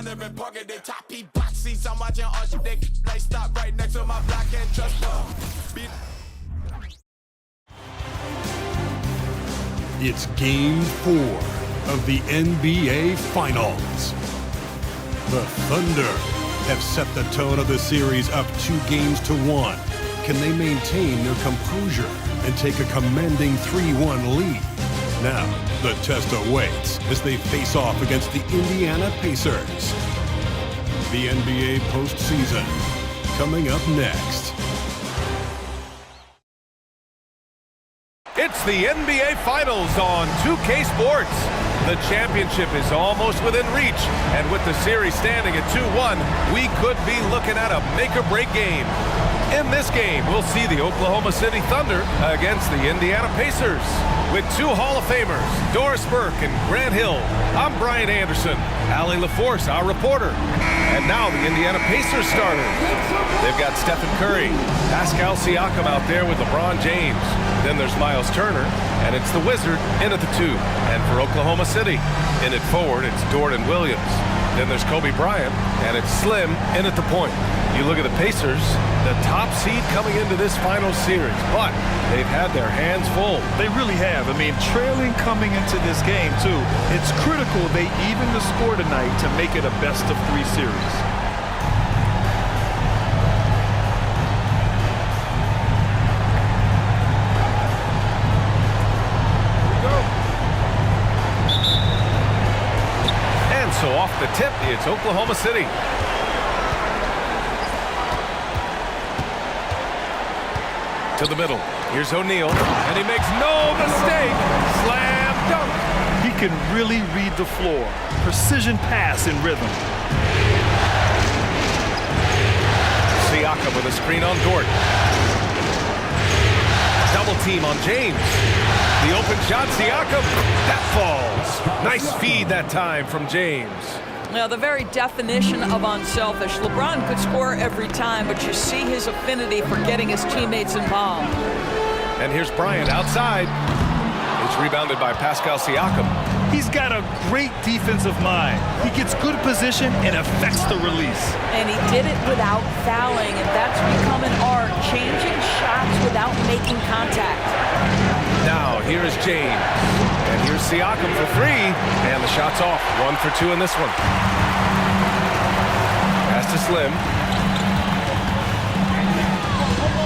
living pocket, they top P box seats. I'm watching all shit, they like stop right next to my block and trust It's Game 4 of the NBA Finals. The Thunder have set the tone of the series up 2-1. Can they maintain their composure and take a commanding 3-1 lead? Now, the test awaits as they face off against the Indiana Pacers. The NBA postseason, coming up next. It's the NBA Finals on 2K Sports. The championship is almost within reach, and with the series standing at 2-1, we could be looking at a make-or-break game. In this game, we'll see the Oklahoma City Thunder against the Indiana Pacers. With two Hall of Famers, Doris Burke and Grant Hill, I'm Brian Anderson, Allie LaForce, our reporter. And now the Indiana Pacers starters. They've got Stephen Curry, Pascal Siakam out there with LeBron James. Then there's Myles Turner, and it's the Wizard in at the 2. And for Oklahoma City, in at forward, it's Jalen Williams. Then there's Kobe Bryant, and it's Slim in at the point. You look at the Pacers, the top seed coming into this final series, but they've had their hands full. They really have. I mean, trailing coming into this game, too. It's critical they even the score tonight to make it a best-of-3 series. So off the tip, it's Oklahoma City. To the middle. Here's O'Neal, and he makes no mistake. Slam dunk. He can really read the floor. Precision pass in rhythm. Siakam with a screen on Dort. Double team on James. The open shot, Siakam. That falls. Nice feed that time from James. Now, the very definition of unselfish. LeBron could score every time, but you see his affinity for getting his teammates involved. And here's Bryant outside. It's rebounded by Pascal Siakam. He's got a great defensive mind. He gets good position and affects the release. And he did it without fouling, and that's become an art, changing shots without making contact. Now, here is James. And here's Siakam for 3. And the shot's off. 1 for 2 in this one. Pass to Slim.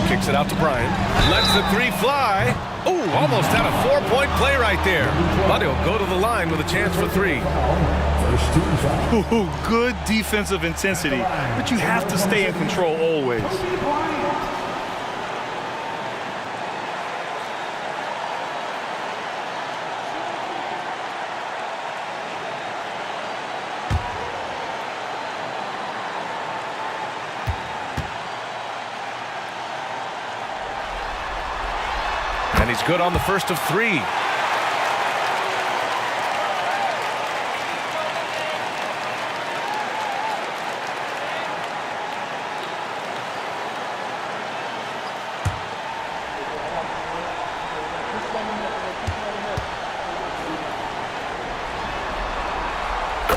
Kicks it out to Bryant. Lets the 3 fly. Ooh, almost had a 4-point play right there. But he'll go to the line with a chance for 3. Ooh, good defensive intensity. But you have to stay in control always. And he's good on the first of 3.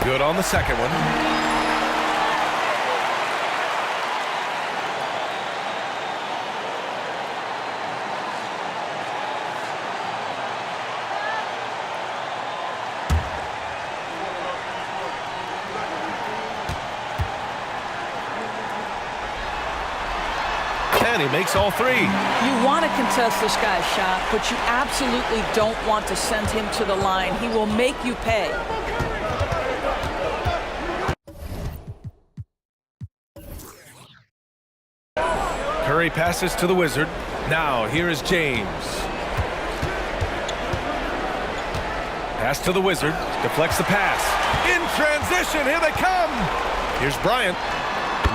Good on the second one. And he makes all 3. You want to contest this guy's shot, but you absolutely don't want to send him to the line. He will make you pay. Curry passes to the Wizard. Now, here is James. Pass to the Wizard. Deflects the pass. In transition, here they come. Here's Bryant.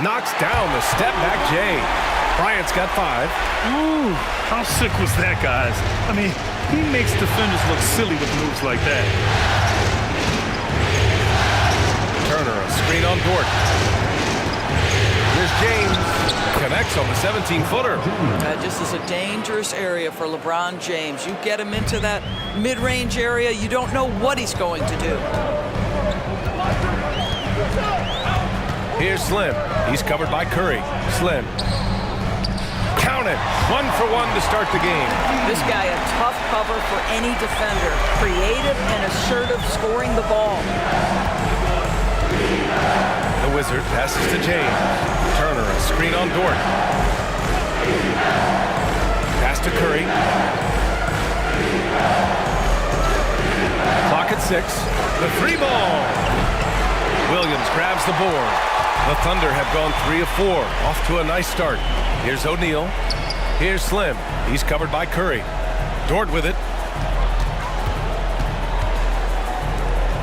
Knocks down the step-back J. Bryant's got 5. Ooh, how sick was that, guys? I mean, he makes defenders look silly with moves like that. Turner, a screen on Dort. Here's James. Connects on the 17-footer. That just is a dangerous area for LeBron James. You get him into that mid-range area, you don't know what he's going to do. Here's Slim. He's covered by Curry. Slim. Count it. 1 for 1 to start the game. This guy a tough cover for any defender. Creative and assertive scoring the ball. The Wizard passes to James. Turner, a screen on Dort. Pass to Curry. Clock at 6. The 3 ball. Williams grabs the board. The Thunder have gone 3 of 4. Off to a nice start. Here's O'Neal. Here's Slim. He's covered by Curry. Dort with it.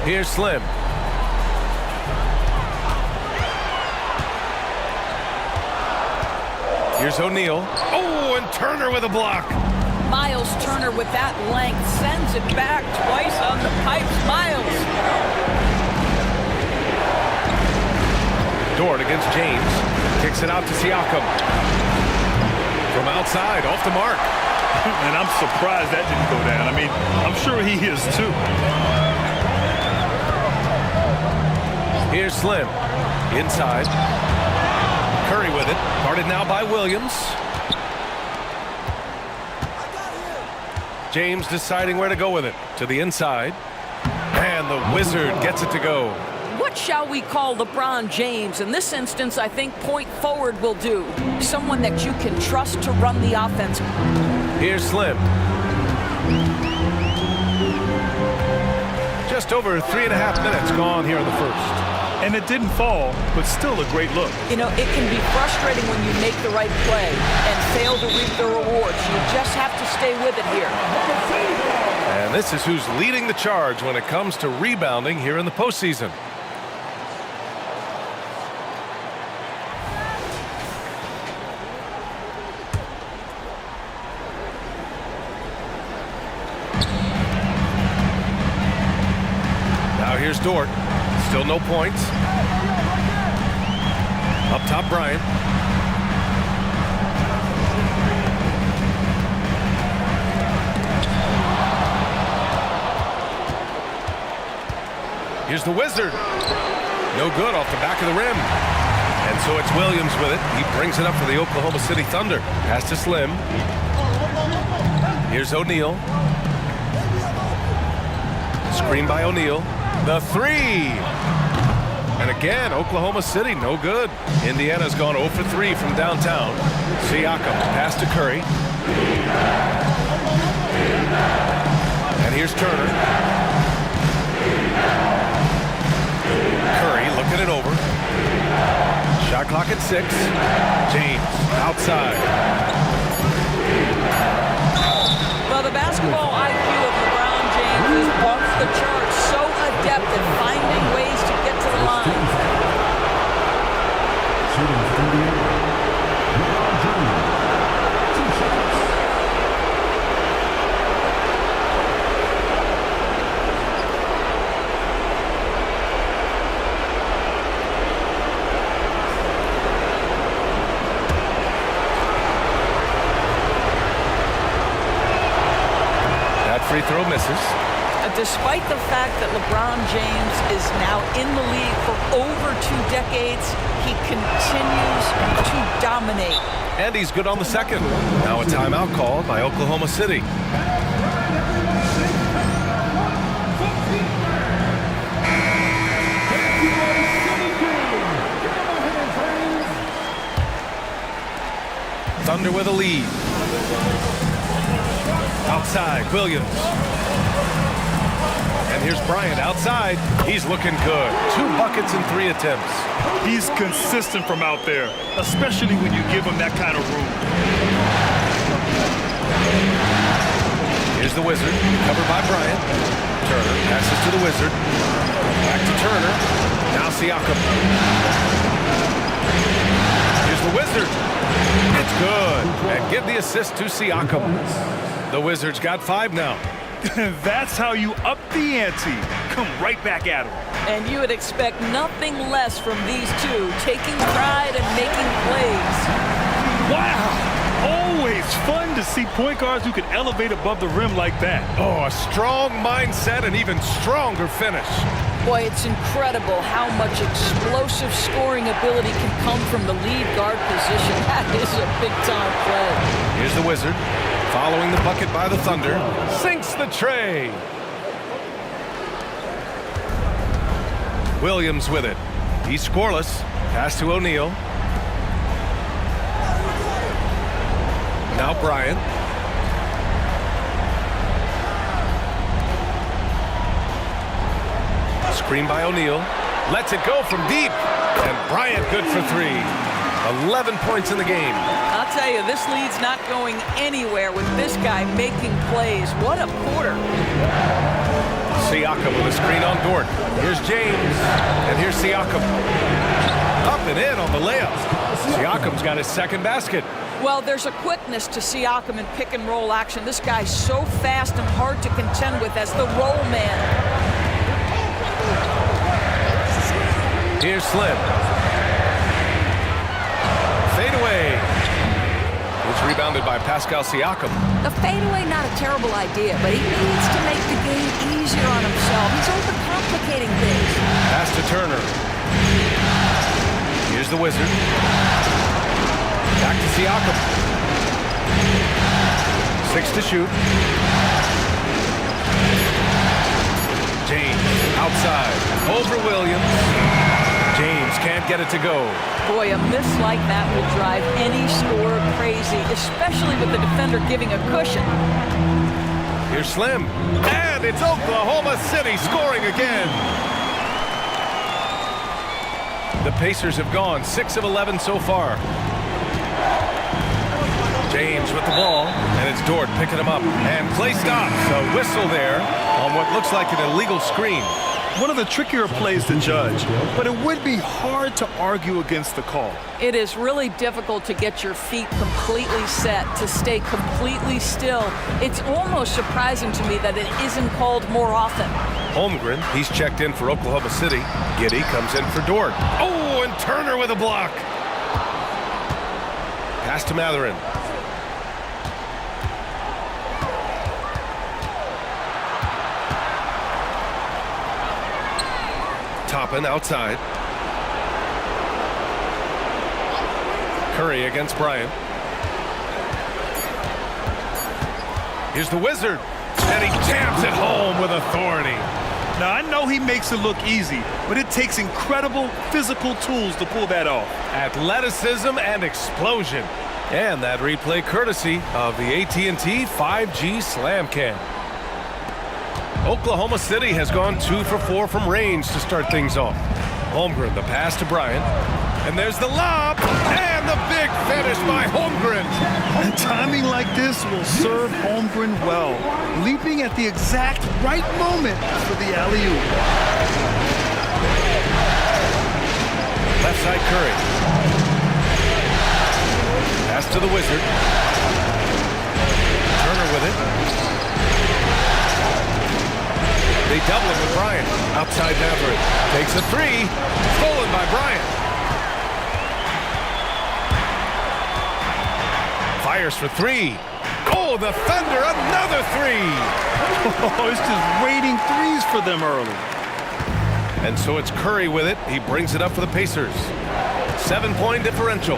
Here's Slim. Here's O'Neal. Oh, and Turner with a block. Myles Turner with that length sends it back twice on the pipes. Myles. Dort against James. Kicks it out to Siakam. From outside, off the mark. And I'm surprised that didn't go down. I mean, I'm sure he is too. Here's Slim. Inside. Curry with it. Guarded now by Williams. James deciding where to go with it. To the inside. And the Wizard gets it to go. What shall we call LeBron James? In this instance, I think point forward will do. Someone that you can trust to run the offense. Here's Slim. Just over 3.5 minutes gone here in the first. And it didn't fall, but still a great look. You know, it can be frustrating when you make the right play and fail to reap the rewards. You just have to stay with it here. And this is who's leading the charge when it comes to rebounding here in the postseason. Now here's Dort. Still no points. Up top, Bryant. Here's the Wizard. No good off the back of the rim. And so it's Williams with it. He brings it up for the Oklahoma City Thunder. Pass to Slim. Here's O'Neal. Screen by O'Neal. The 3. And again, Oklahoma City, no good. Indiana's gone 0 for 3 from downtown. Siakam, pass to Curry. And here's Turner. Curry looking it over. Shot clock at 6. James, outside. Well, the basketball IQ of LeBron James is off the charts. So adept at finding ways to get to the line. Shooting from Indiana, LeBron James, 2 shots. That free throw misses. Despite the fact that LeBron James is now in the league for over 2 decades, he continues to dominate. And he's good on the second. Now a timeout called by Oklahoma City. Thunder with a lead. Outside, Williams. And here's Bryant outside. He's looking good. 2 buckets in 3 attempts. He's consistent from out there, especially when you give him that kind of room. Here's the Wizard, covered by Bryant. Turner passes to the Wizard. Back to Turner. Now Siakam. Here's the Wizard. It's good. And give the assist to Siakam. The Wizards got 5 now. That's how you up the ante. Come right back at him. And you would expect nothing less from these two, taking pride and making plays. Wow! Always fun to see point guards who can elevate above the rim like that. Oh, a strong mindset and even stronger finish. Boy, it's incredible how much explosive scoring ability can come from the lead guard position. That is a big-time play. Here's the Wizard, following the bucket by the Thunder. Sinks the tray. Williams with it. He's scoreless. Pass to O'Neal. Now Bryant. Screen by O'Neal. Lets it go from deep. And Bryant good for 3. 11 points in the game. I'll tell you, this lead's not going anywhere with this guy making plays. What a quarter. Siakam with a screen on Dort. Here's James. And here's Siakam. Up and in on the layup. Siakam's got his second basket. Well, there's a quickness to Siakam in pick-and-roll action. This guy's so fast and hard to contend with as the roll man. Here's Slim. Fade away. It's rebounded by Pascal Siakam. The fadeaway, not a terrible idea, but he needs to make the game easier on himself. He's overcomplicating things. Pass to Turner. Here's the Wizard. Back to Siakam. 6 to shoot. James outside. Over Williams. James can't get it to go. Boy, a miss like that will drive any scorer crazy, especially with the defender giving a cushion. Here's Slim. And it's Oklahoma City scoring again. The Pacers have gone 6 of 11 so far. James with the ball, and it's Dort picking him up. And play stops. A whistle there on what looks like an illegal screen. One of the trickier plays to judge, but it would be hard to argue against the call. It is really difficult to get your feet completely set, to stay completely still. It's almost surprising to me that it isn't called more often. Holmgren, he's checked in for Oklahoma City. Giddey comes in for Dort. Oh, and Turner with a block. Pass to Matherin. Toppin outside. Curry against Bryant. Here's the Wizard. And he jams it home with authority. Now, I know he makes it look easy, but it takes incredible physical tools to pull that off. Athleticism and explosion. And that replay courtesy of the AT&T 5G Slam Cam. Oklahoma City has gone 2 for 4 from range to start things off. Holmgren, the pass to Bryant. And there's the lob. And the big finish by Holmgren. And timing like this will serve Holmgren well. Leaping at the exact right moment for the alley-oop. Left side Curry. Pass to the Wizard. Turner with it. They double it with Bryant. Outside Matherin. Takes a 3. Stolen by Bryant. Fires for 3. Oh, the Thunder, another 3. Oh, it's just raining threes for them early. And so it's Curry with it. He brings it up for the Pacers. 7-point differential.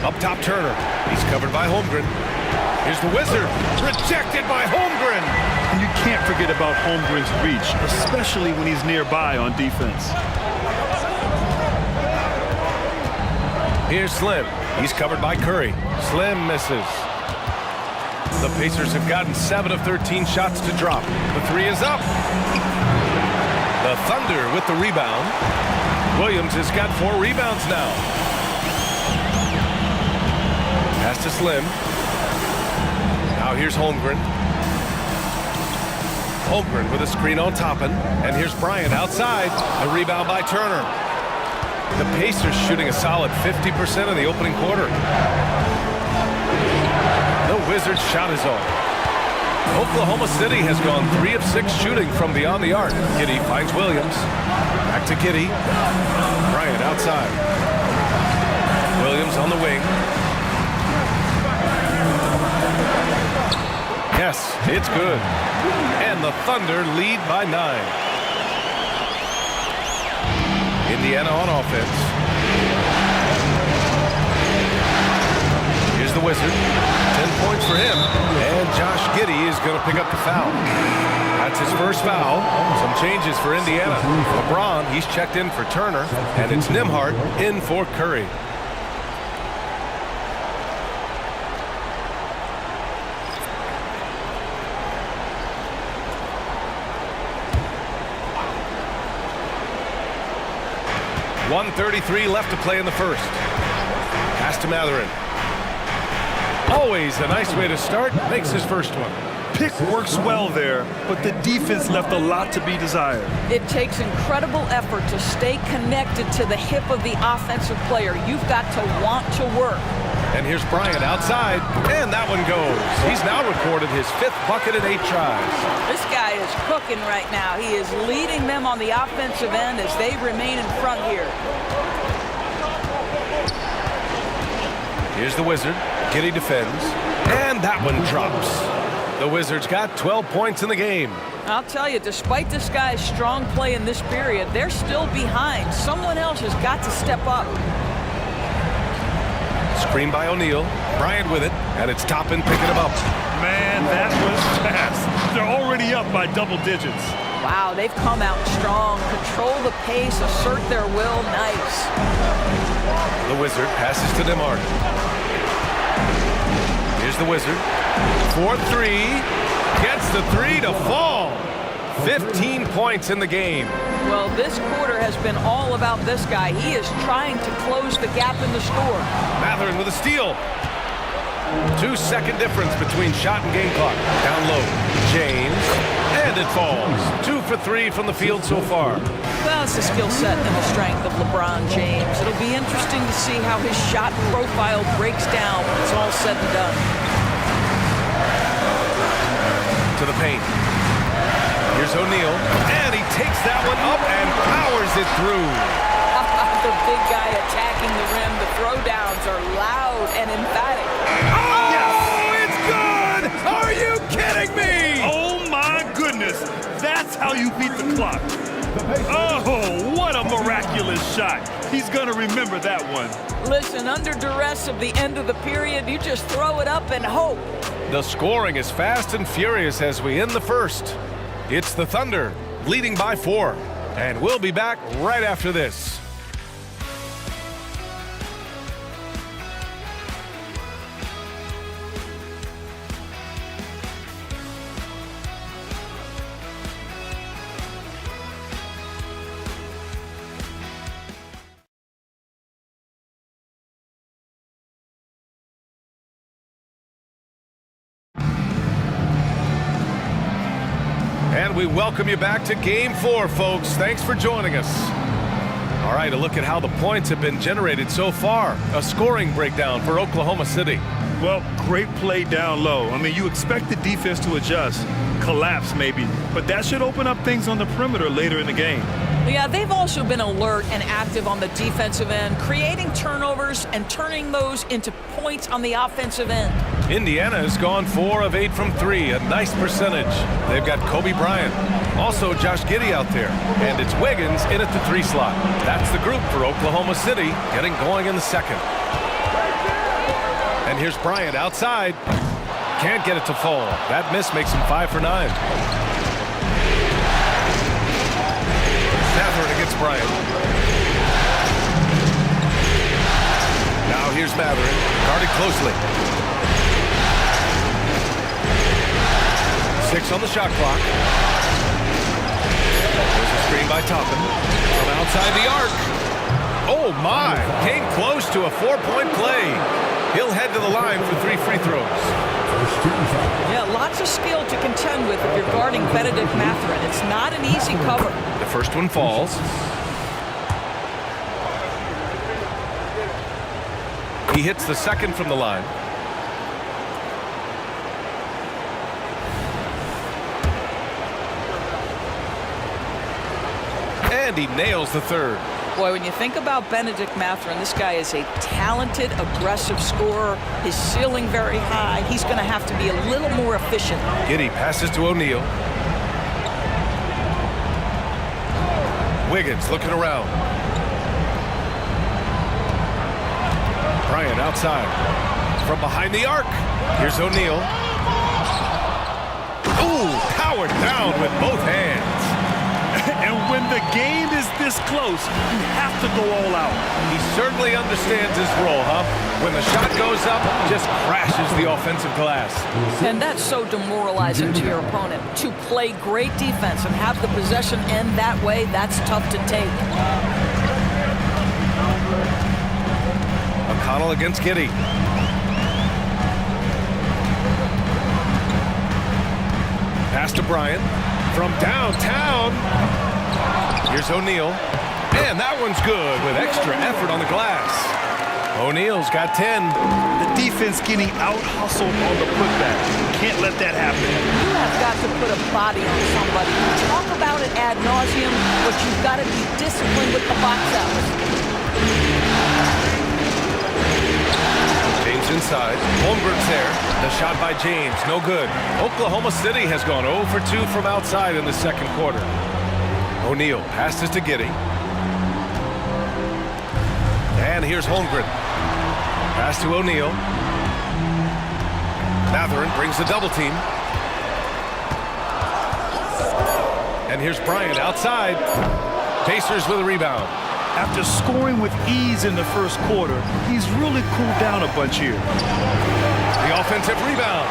Up top, Turner. He's covered by Holmgren. Here's the Wizard. Rejected by Holmgren. And you can't forget about Holmgren's reach, especially when he's nearby on defense. Here's Slim. He's covered by Curry. Slim misses. The Pacers have gotten 7 of 13 shots to drop. The 3 is up. The Thunder with the rebound. Williams has got 4 rebounds now. Pass to Slim. Now here's Holmgren. Holmgren with a screen on Toppin. And here's Bryant outside. A rebound by Turner. The Pacers shooting a solid 50% in the opening quarter. The Wizards' shot is on. Oklahoma City has gone 3 of 6 shooting from beyond the arc. Giddey finds Williams. Back to Giddey. Bryant outside. Williams on the wing. Yes, it's good. And the Thunder lead by 9. Indiana on offense. Here's the Wizard. 10 points for him. And Josh Giddey is going to pick up the foul. That's his first foul. Some changes for Indiana. LeBron, he's checked in for Turner. And it's Nembhard in for Curry. .133 left to play in the first. Pass to Mathurin. Always a nice way to start. Makes his first one. Pick works well there, but the defense left a lot to be desired. It takes incredible effort to stay connected to the hip of the offensive player. You've got to want to work. And here's Bryant outside, and that one goes. He's now recorded his 5th bucket in 8 tries. This guy is cooking right now. He is leading them on the offensive end as they remain in front here. Here's the Wizard. Giddey defends, and that one drops. The Wizards got 12 points in the game. I'll tell you, despite this guy's strong play in this period, they're still behind. Someone else has got to step up. Screen by O'Neal. Bryant with it, and it's Toppin picking him up. Man, that was fast. They're already up by double digits. Wow, they've come out strong. Control the pace, assert their will. Nice. The Wizard passes to Nembhard. Here's the Wizard. 4-3. Gets the 3 to fall. 15 points in the game. Well, this quarter has been all about this guy. He is trying to close the gap in the score. Mathurin with a steal. 2-second difference between shot and game clock. Down low. James. And it falls. 2 for 3 from the field so far. Well, it's the skill set and the strength of LeBron James. It'll be interesting to see how his shot profile breaks down when it's all said and done. To the paint. Here's O'Neal, and he takes that one up and powers it through. The big guy attacking the rim. The throwdowns are loud and emphatic. Oh, yes! It's good! Are you kidding me? Oh, my goodness. That's how you beat the clock. Oh, what a miraculous shot. He's going to remember that one. Listen, under duress of the end of the period, you just throw it up and hope. The scoring is fast and furious as we end the first. It's the Thunder, leading by 4. And we'll be back right after this. And we welcome you back to Game 4, folks. Thanks for joining us. All right, a look at how the points have been generated so far. A scoring breakdown for Oklahoma City. Well, great play down low. I mean, you expect the defense to adjust, collapse maybe, but that should open up things on the perimeter later in the game. Yeah, they've also been alert and active on the defensive end, creating turnovers and turning those into points on the offensive end. Indiana has gone 4 of 8 from 3, a nice percentage. They've got Kobe Bryant, also Josh Giddey out there, and it's Wiggins in at the 3 slot. That's the group for Oklahoma City, getting going in the second. And here's Bryant outside. Can't get it to fall. That miss makes him 5 for 9. Mathurin against Bryant. Now here's Mathurin, guarded closely. 6 on the shot clock. There's a screen by Toppin from outside the arc. Oh my! Came close to a 4-point play. He'll head to the line for 3 free throws. Yeah, lots of skill to contend with if you're guarding Benedict Mathurin. It's not an easy cover. The first one falls. He hits the second from the line. And he nails the third. Boy, when you think about Benedict Mathurin, this guy is a talented, aggressive scorer. His ceiling very high. He's going to have to be a little more efficient. Giddey passes to O'Neal. Wiggins looking around. Bryant outside. From behind the arc. Here's O'Neal. Ooh, powered down with both hands. And when the game is this close, you have to go all out. He certainly understands his role, huh? When the shot goes up, just crashes the offensive glass. And that's so demoralizing to your opponent. To play great defense and have the possession end that way, that's tough to take. McConnell against Giddey. Pass to Bryant. From downtown. Here's O'Neal. And that one's good with extra effort on the glass. O'Neal's got 10. The defense getting out-hustled on the putback. Can't let that happen. You have got to put a body on somebody. You talk about it ad nauseum, but you've got to be disciplined with the box outs. James inside. Holmgren's there. The shot by James, no good. Oklahoma City has gone 0 for 2 from outside in the second quarter. O'Neal passes to Giddey. And here's Holmgren. Pass to O'Neal. Mathurin brings the double team. And here's Bryant outside. Pacers with a rebound. After scoring with ease in the first quarter, he's really cooled down a bunch here. The offensive rebound.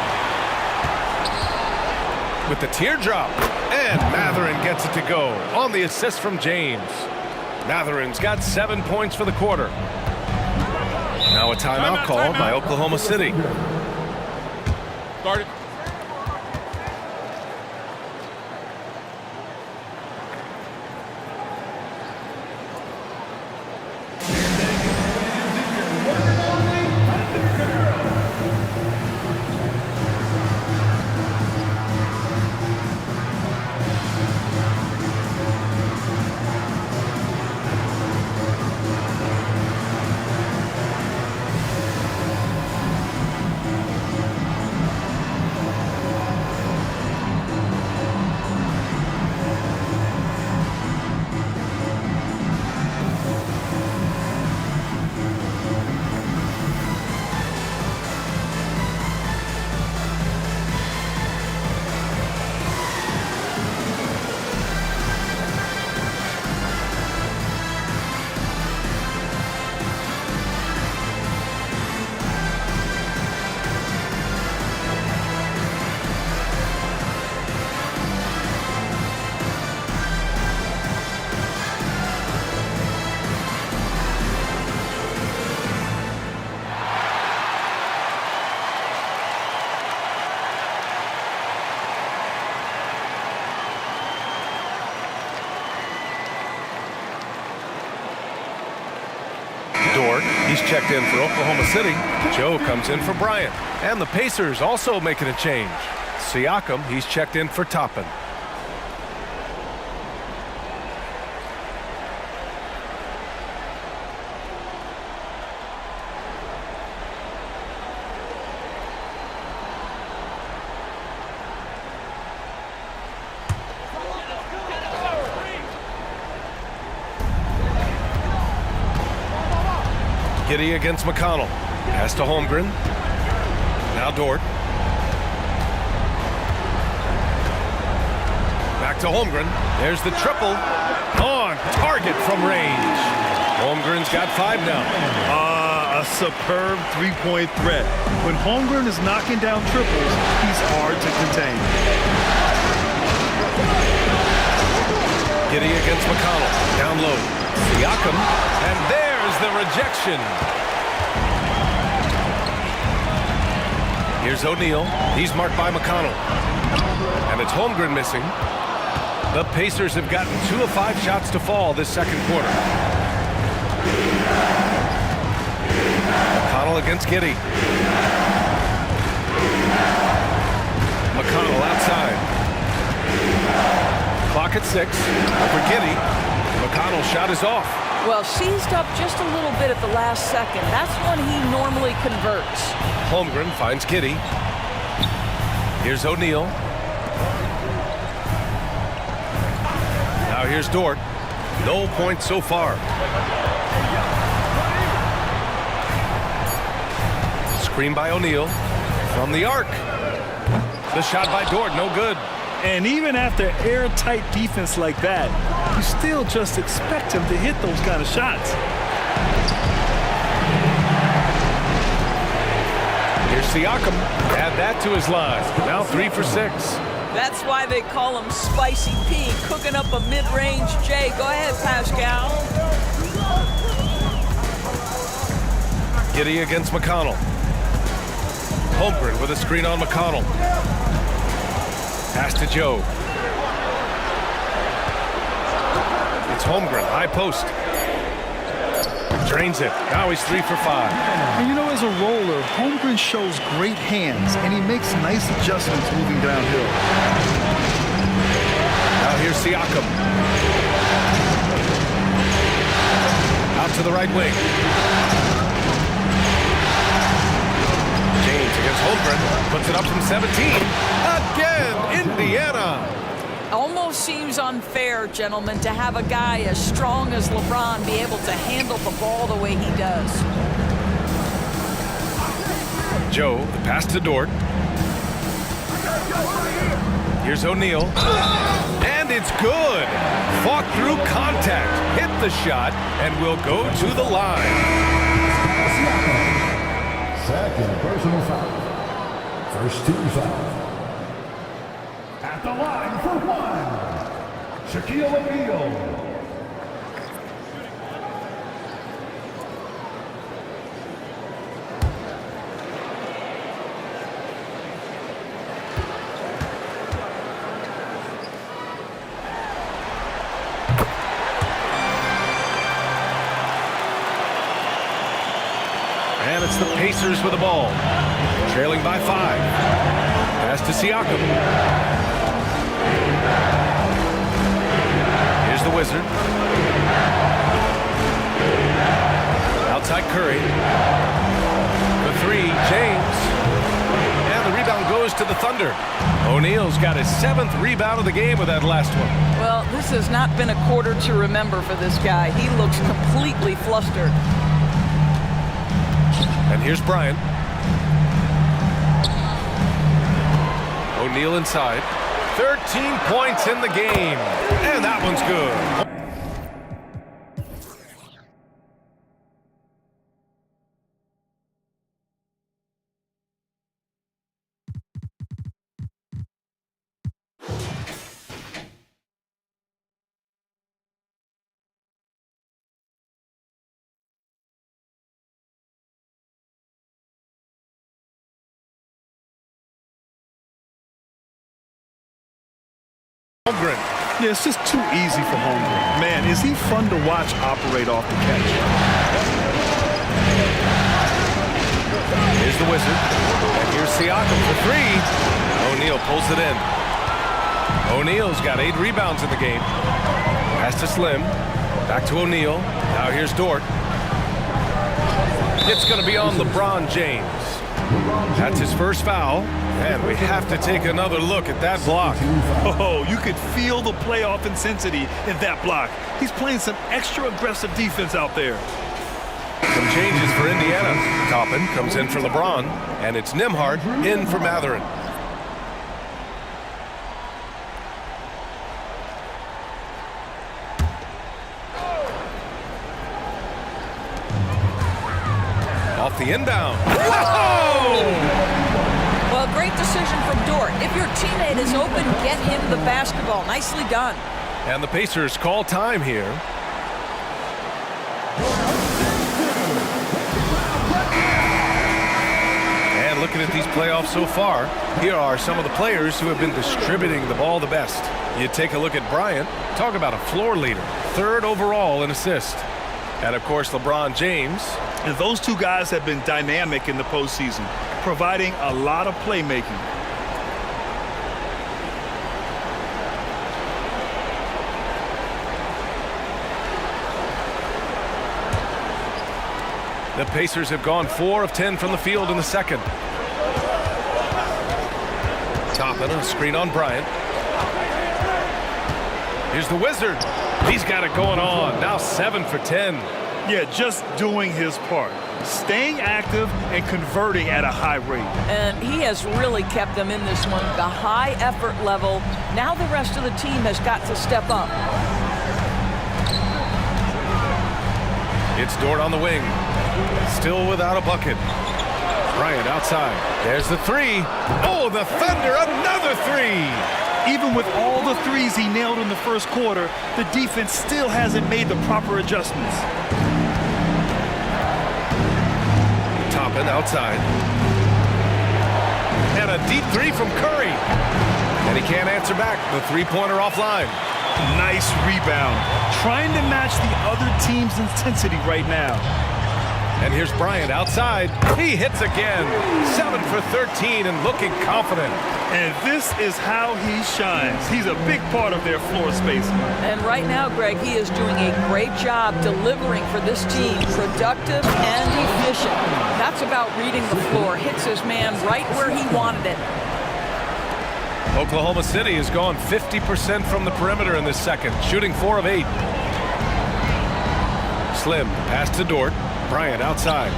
With the teardrop. And Mathurin gets it to go on the assist from James. Mathurin's got 7 points for the quarter. Now a timeout call by Oklahoma City. Guarded. He's checked in for Oklahoma City. Joe comes in for Bryant. And the Pacers also making a change. Siakam, he's checked in for Toppin. Giddey against McConnell. Pass to Holmgren. Now Dort. Back to Holmgren. There's the triple. On target from range. Holmgren's got 5 now. A superb three-point threat. When Holmgren is knocking down triples, he's hard to contain. Giddey against McConnell. Down low. Siakam. And there's the rejection. Here's O'Neal. He's marked by McConnell. And it's Holmgren missing. The Pacers have gotten 2 of 5 shots to fall this second quarter. McConnell against Giddey. McConnell outside. Clock at 6. Over Giddey. McConnell's shot is off. Well, seized up just a little bit at the last second. That's when he normally converts. Holmgren finds Giddey. Here's O'Neal. Now here's Dort. No points so far. Screen by O'Neal. From the arc. The shot by Dort, no good. And even after airtight defense like that, you still just expect him to hit those kind of shots. Here's Siakam. Add that to his line. Now 3 for 6. That's why they call him Spicy P, cooking up a mid-range J. Go ahead, Pascal. Giddey against McConnell. Holmgren with a screen on McConnell. Pass to Joe. It's Holmgren, high post. Drains it. Now he's 3 for 5. And you know, as a roller, Holmgren shows great hands, and he makes nice adjustments moving downhill. Now here's Siakam. Out to the right wing. James against Holmgren. Puts it up from 17. Again, Indiana. Almost seems unfair, gentlemen, to have a guy as strong as LeBron be able to handle the ball the way he does. Joe, the pass to Dort. Here's O'Neal. And it's good. Fought through contact. Hit the shot and will go to the line. Second personal foul. First team foul. At the line for one, Shaquille O'Neal. And it's the Pacers with the ball. Trailing by 5. Pass to Siakam. Here's the Wizard. Outside Curry. The 3, James. And the rebound goes to the Thunder. O'Neal's got his 7th rebound of the game with that last one. Well, this has not been a quarter to remember for this guy. He looks completely flustered. And here's Bryant. O'Neal inside. 13 points in the game. And that one's good. Holmgren. Yeah, it's just too easy for Holmgren. Man, is he fun to watch operate off the catch. Here's the Wizard. And here's Siakam for 3. O'Neal pulls it in. O'Neal's got 8 rebounds in the game. Pass to Slim. Back to O'Neal. Now here's Dort. It's going to be on LeBron James. That's his first foul. And we have to take another look at that block. Oh, you could feel the playoff intensity in that block. He's playing some extra aggressive defense out there. Some changes for Indiana. Toppin comes in for LeBron, and it's Nembhard in for Mathurin. Off the inbound. Whoa! Well, great decision from Dort. If your teammate is open, get him the basketball. Nicely done. And the Pacers call time here. And looking at these playoffs so far, here are some of the players who have been distributing the ball the best. You take a look at Bryant. Talk about a floor leader. 3rd overall in assists. And, of course, LeBron James. And those two guys have been dynamic in the postseason, providing a lot of playmaking. The Pacers have gone 4 of 10 from the field in the second. Toppin, a screen on Bryant. Here's the Wizard. He's got it going on. Now 7 for 10. Yeah, just doing his part. Staying active and converting at a high rate. And he has really kept them in this one. The high effort level. Now the rest of the team has got to step up. It's Dort on the wing. Still without a bucket. Bryant outside. There's the three. Oh, the Thunder, another three. Even with all the threes he nailed in the first quarter, the defense still hasn't made the proper adjustments. Toppin outside. And a deep three from Curry. And he can't answer back. The three-pointer offline. Nice rebound. Trying to match the other team's intensity right now. And here's Bryant outside. He hits again. 7 for 13 and looking confident. And this is how he shines. He's a big part of their floor space. And right now, Greg, he is doing a great job delivering for this team. Productive and efficient. That's about reading the floor. Hits his man right where he wanted it. Oklahoma City has gone 50% from the perimeter in this second, shooting 4 of 8. Slim, pass to Dort. Bryant outside.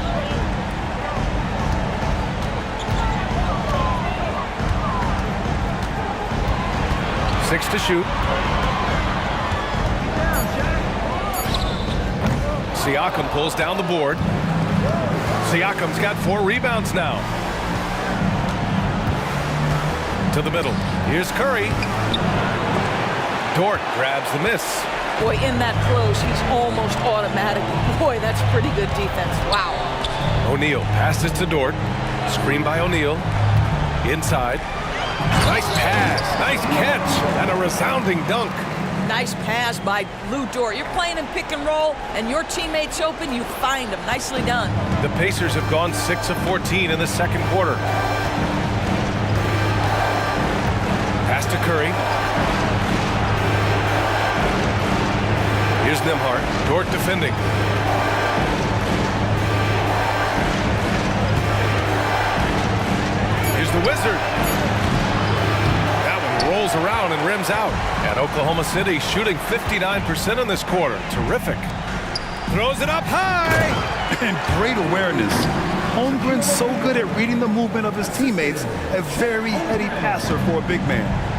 Six to shoot. Siakam pulls down the board. Siakam's got 4 rebounds now. To the middle. Here's Curry. Dort grabs the miss. Boy, in that close, he's almost automatic. Boy, that's pretty good defense. Wow. O'Neal passes to Dort. Screen by O'Neal. Inside. Nice pass. Nice catch. And a resounding dunk. Nice pass by Lou Dort. You're playing in pick and roll, and your teammate's open, you find him. Nicely done. The Pacers have gone 6 of 14 in the second quarter. Pass to Curry. Here's Nembhard. Dort defending. Here's the Wizard. That one rolls around and rims out. And Oklahoma City shooting 59% in this quarter. Terrific. Throws it up high. And great awareness. Holmgren's so good at reading the movement of his teammates. A very heady passer for a big man.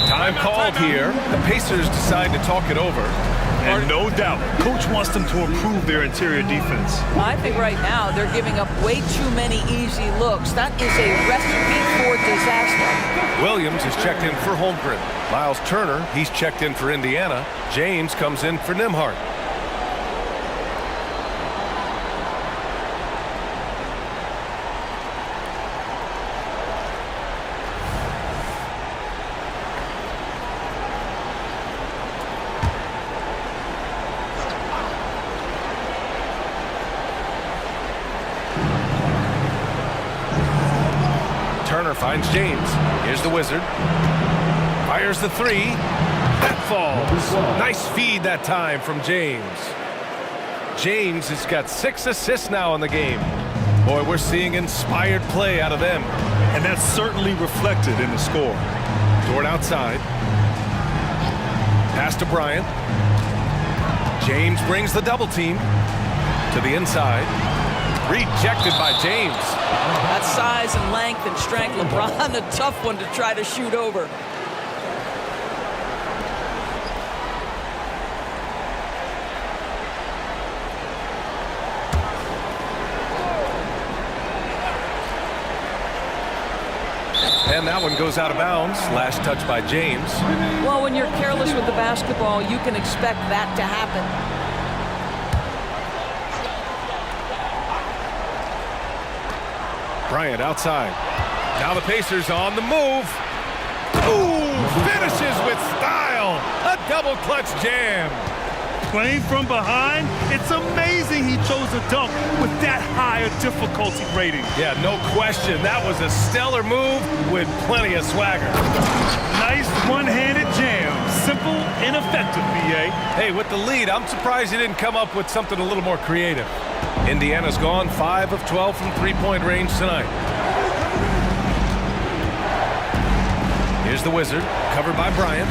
Time called here. The Pacers decide to talk it over. And no doubt, coach wants them to improve their interior defense. I think right now they're giving up way too many easy looks. That is a recipe for disaster. Williams is checked in for Holmgren. Myles Turner, he's checked in for Indiana. James comes in for Nembhard. Turner finds James. Here's the Wizard. Fires the three. That falls. Nice feed that time from James. James has got 6 assists now in the game. Boy, we're seeing inspired play out of them. And that's certainly reflected in the score. Dort outside. Pass to Bryant. James brings the double team to the inside. Rejected by James. That size and length and strength, LeBron, a tough one to try to shoot over. And that one goes out of bounds. Last touch by James. Well, when you're careless with the basketball, you can expect that to happen. Bryant outside. Now the Pacers on the move. Ooh, finishes with style. A double clutch jam. Playing from behind, it's amazing he chose a dunk with that higher difficulty rating. Yeah, no question. That was a stellar move with plenty of swagger. Nice one-handed jam. Simple and effective, BA. Hey, with the lead, I'm surprised he didn't come up with something a little more creative. Indiana's gone 5 of 12 from three-point range tonight. Here's the Wizard, covered by Bryant.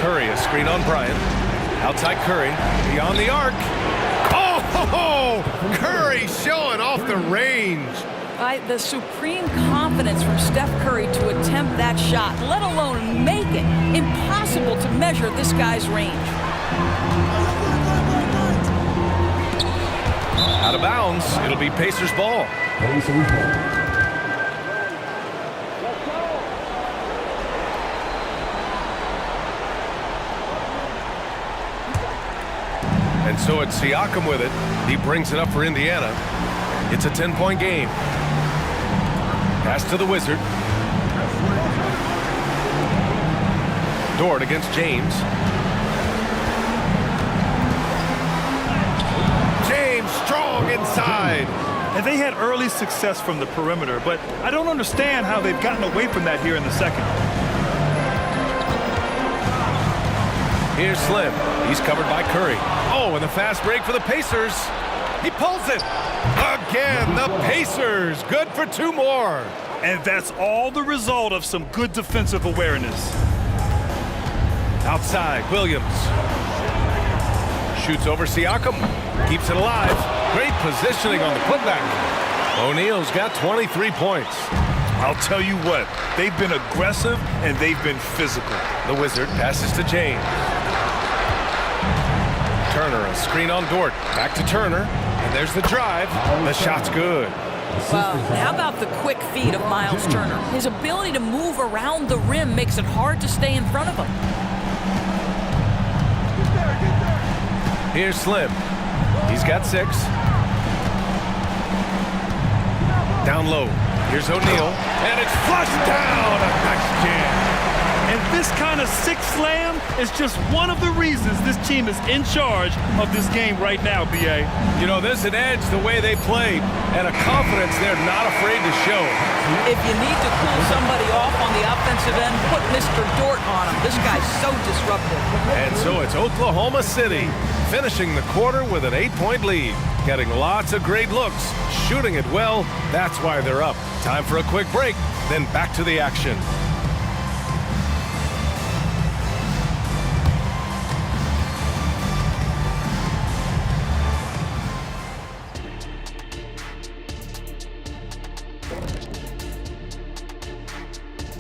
Curry, a screen on Bryant. Outside Curry, beyond the arc. Oh, Curry showing off the range. The supreme confidence from Steph Curry to attempt that shot, let alone make it. Impossible to measure this guy's range. Out of bounds. It'll be Pacers ball. And so it's Siakam with it. He brings it up for Indiana. It's a 10-point game. Pass to the Wizard. Dort against James. James strong inside. And they had early success from the perimeter, but I don't understand how they've gotten away from that here in the second. Here's Slim. He's covered by Curry. Oh, and the fast break for the Pacers. He pulls it. Again, the Pacers. Good for 2 more. And that's all the result of some good defensive awareness. Outside, Williams. Shoots over Siakam. Keeps it alive. Great positioning on the putback. O'Neal's got 23 points. I'll tell you what, they've been aggressive and they've been physical. The Wizard passes to James. Turner, a screen on Dort. Back to Turner. And there's the drive. The shot's good. Well, how about the quick feet of Myles Turner? His ability to move around the rim makes it hard to stay in front of him. Here's Slim. He's got 6. Down low. Here's O'Neal. And it's flushed down. A nice jam. And this kind of sick slam is just one of the reasons this team is in charge of this game right now, B.A. You know, there's an edge the way they played and a confidence they're not afraid to show. If you need to cool somebody off on the offensive end, put Mr. Dort on him. This guy's so disruptive. And so it's Oklahoma City finishing the quarter with an 8-point lead. Getting lots of great looks, shooting it well. That's why they're up. Time for a quick break, then back to the action.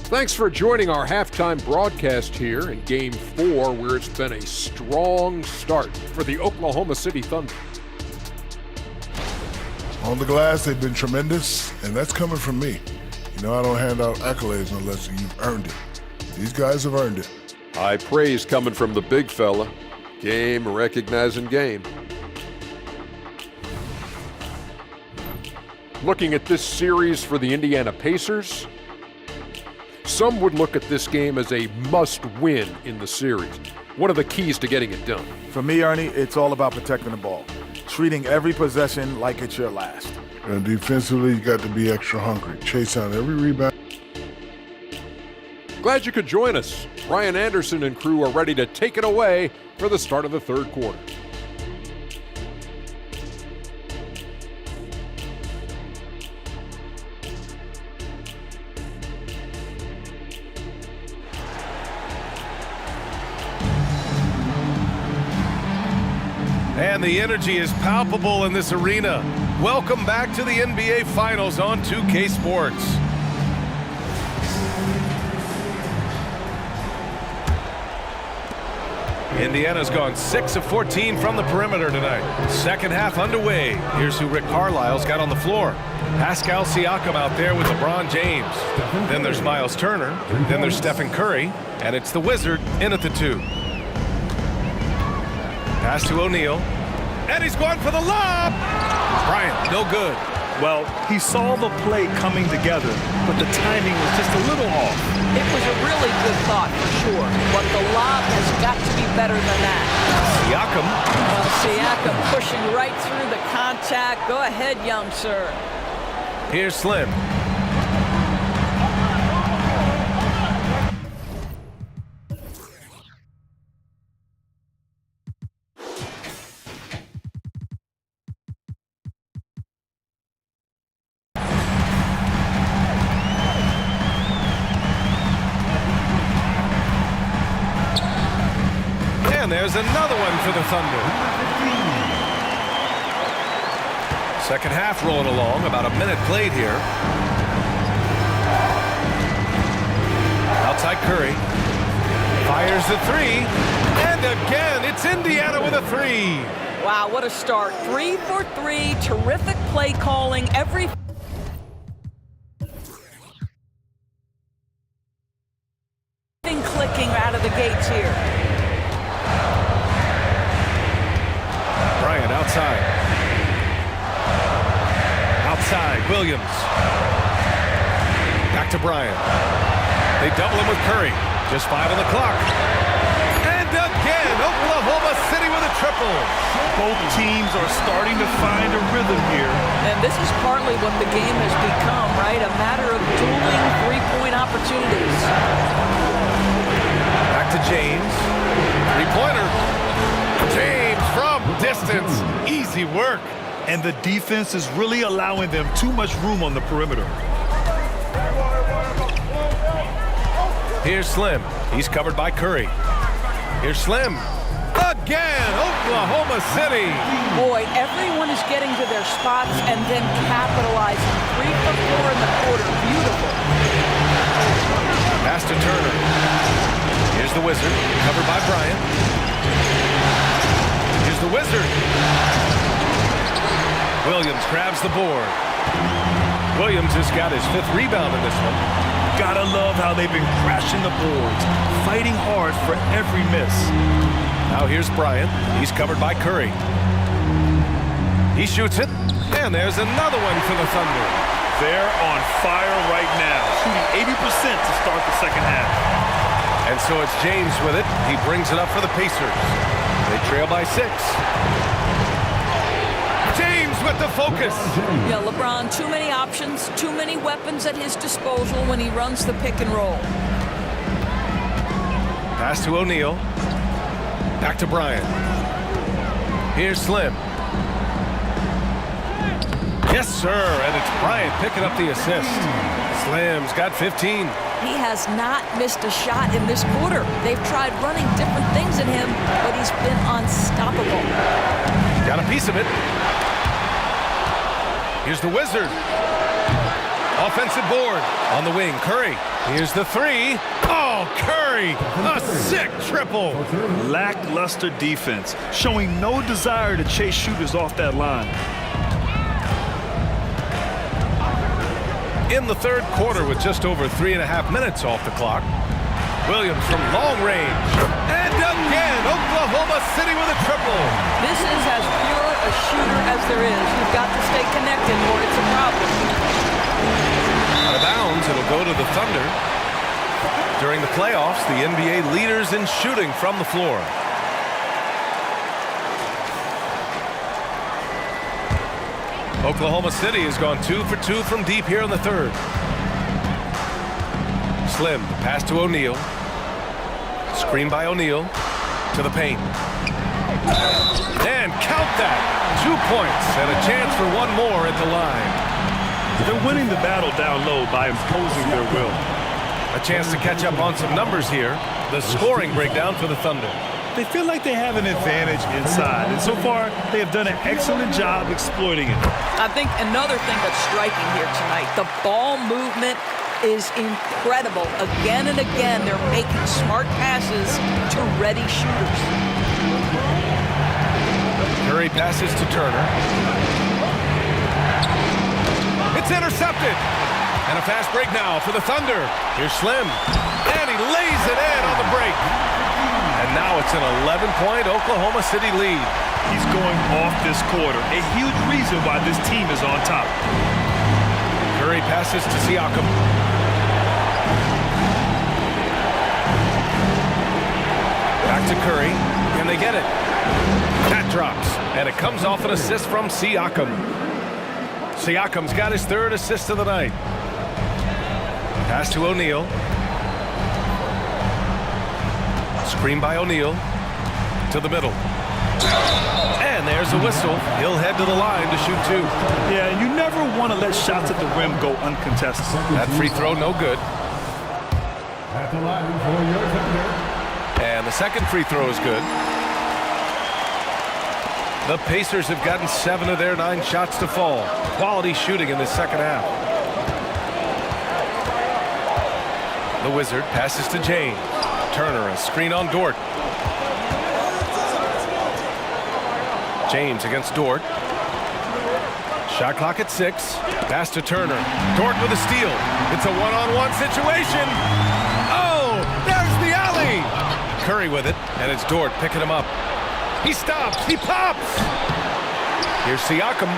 Thanks for joining our halftime broadcast here in Game 4, where it's been a strong start for the Oklahoma City Thunder. On the glass, they've been tremendous, and that's coming from me. You know, I don't hand out accolades unless you've earned it. These guys have earned it. High praise coming from the big fella. Game recognizing game. Looking at this series for the Indiana Pacers, some would look at this game as a must-win in the series. What are the keys to getting it done? For me, Ernie, it's all about protecting the ball. Treating every possession like it's your last. And defensively, you got to be extra hungry. Chase down every rebound. Glad you could join us. Ryan Anderson and crew are ready to take it away for the start of the third quarter. And the energy is palpable in this arena. Welcome back to the NBA Finals on 2K Sports. Indiana's gone 6 of 14 from the perimeter tonight. Second half underway. Here's who Rick Carlisle's got on the floor. Pascal Siakam out there with LeBron James. Then there's Myles Turner. Then there's Stephen Curry. And it's the Wizard in at the 2. Pass to O'Neal. And he's going for the lob. Bryant, no good. Well, he saw the play coming together, but the timing was just a little off. It was a really good thought for sure, but the lob has got to be better than that. Siakam. Siakam pushing right through the contact. Go ahead, young sir. Here's Slim. there's another one for the Thunder. Second half rolling along, about a minute played here. Outside Curry. Fires the three. And again, it's Indiana with a three. Wow, what a start. 3 for 3. Terrific play calling. Everything clicking out of the gates here. Bryant outside. Outside, Williams. Back to Bryant. They double him with Curry. Just 5 on the clock. And again, Oklahoma City with a triple. Both teams are starting to find a rhythm here. And this is partly what the game has become, right? A matter of dueling three-point opportunities. Back to James. Three-pointer. James from distance. Easy work. And the defense is really allowing them too much room on the perimeter. Here's Slim. He's covered by Curry. Here's Slim. Again, Oklahoma City. Boy, everyone is getting to their spots and then capitalizing. 3 for 4 in the quarter. Beautiful. Pass to Turner. Here's the Wizard. Covered by Bryant. Here's the Wizard. Williams grabs the board. Williams has got his 5th rebound in this one. Gotta love how they've been crashing the boards, fighting hard for every miss. Now here's Bryant. He's covered by Curry. He shoots it, and there's another one for the Thunder. They're on fire right now, shooting 80% to start the second half. And so it's James with it. He brings it up for the Pacers. They trail by 6. James with the focus. Yeah, LeBron, too many options, too many weapons at his disposal when he runs the pick and roll. Pass to O'Neal. Back to Bryant. Here's Slim. Yes, sir, and it's Bryant picking up the assist. Slim's got 15. He has not missed a shot in this quarter. They've tried running different things at him, but he's been unstoppable. Got a piece of it. Here's the Wizard. Offensive board on the wing. Curry. Here's the three. Oh, Curry! A sick triple. Lackluster defense, showing no desire to chase shooters off that line. In the third quarter with just over 3.5 minutes off the clock. Williams from long range. And again, Oklahoma City with a triple. This is as pure a shooter as there is. You've got to stay connected or it's a problem. Out of bounds, it'll go to the Thunder. During the playoffs, the NBA leaders in shooting from the floor. Oklahoma City has gone 2 for 2 from deep here in the third. Slim, pass to O'Neal. Screen by O'Neal to the paint. And count that. 2 points and a chance for one more at the line. They're winning the battle down low by imposing their will. A chance to catch up on some numbers here. The scoring breakdown for the Thunder. They feel like they have an advantage inside, and so far they have done an excellent job exploiting it. I think another thing that's striking here tonight, the ball movement is incredible. Again and again, they're making smart passes to ready shooters. Curry passes to Turner. It's intercepted. And a fast break now for the Thunder. Here's Slim. And he lays it in on the break. And now it's an 11-point Oklahoma City lead. He's going off this quarter. A huge reason why this team is on top. Curry passes to Siakam. Back to Curry. Can they get it? That drops. And it comes off an assist from Siakam. Siakam's got his 3rd assist of the night. Pass to O'Neal. Screen by O'Neal to the middle. And there's a whistle. He'll head to the line to shoot 2. Yeah, you never want to let shots at the rim go uncontested. That free throw, no good. At the line for your Thunder. And the second free throw is good. The Pacers have gotten 7 of their 9 shots to fall. Quality shooting in the second half. The Wizard passes to James. Turner, a screen on Dort. James against Dort. Shot clock at 6. Pass to Turner. Dort with a steal. It's a one-on-one situation. Oh, there's the alley. Curry with it, and it's Dort picking him up. He stops. He pops. Here's Siakam,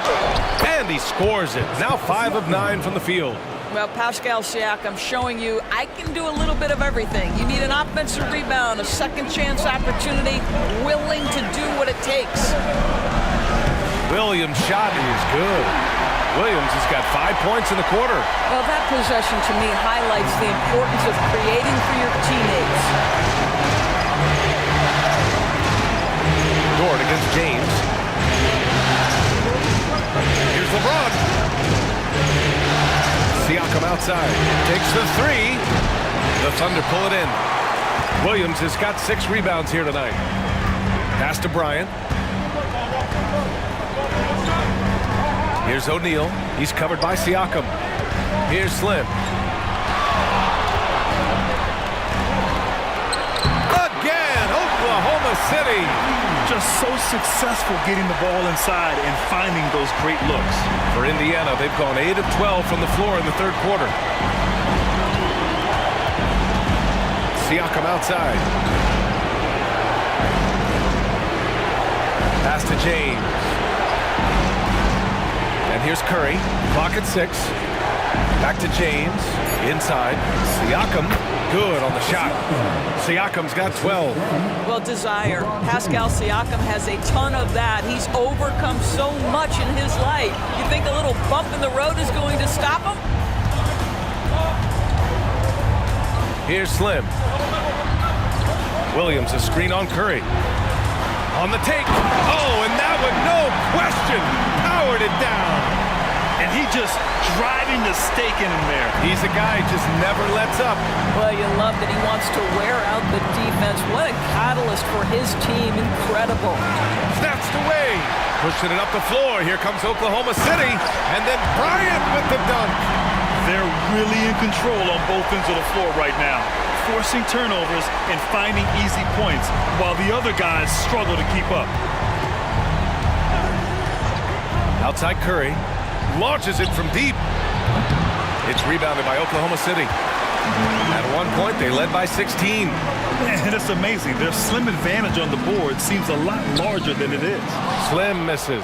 and he scores it. Now 5 of 9 from the field. Well, Pascal Siakam showing you I can do a little bit of everything. You need an offensive rebound, a second chance opportunity, willing to do what it takes. Williams' shot is good. Williams has got 5 points in the quarter. Well, that possession to me highlights the importance of creating for your teammates. Dort against James. Here's LeBron. Siakam outside. Takes the 3. The Thunder pull it in. Williams has got 6 rebounds here tonight. Pass to Bryant. Here's O'Neal. He's covered by Siakam. Here's Slim. Again, Oklahoma City. Just so successful getting the ball inside and finding those great looks. For Indiana, they've gone 8 of 12 from the floor in the third quarter. Siakam outside. Pass to James. And here's Curry. Clock at 6. Back to James. Inside. Siakam. Good on the shot. Siakam's got 12. Well, desire. Pascal Siakam has a ton of that. He's overcome so much in his life. You think a little bump in the road is going to stop him? Here's Slim. Williams, a screen on Curry. On the take. Oh, and that one, no question, powered it down. And he just driving the stake in him there. He's a guy who just never lets up. Well, you love that he wants to wear out the defense. What a catalyst for his team. Incredible. Snatched away. Pushing it up the floor. Here comes Oklahoma City. And then Bryant with the dunk. They're really in control on both ends of the floor right now, forcing turnovers and finding easy points while the other guys struggle to keep up. Outside Curry. Launches it from deep. It's rebounded by Oklahoma City. At one point, they led by 16. And it's amazing. Their slim advantage on the board seems a lot larger than it is. Slim misses.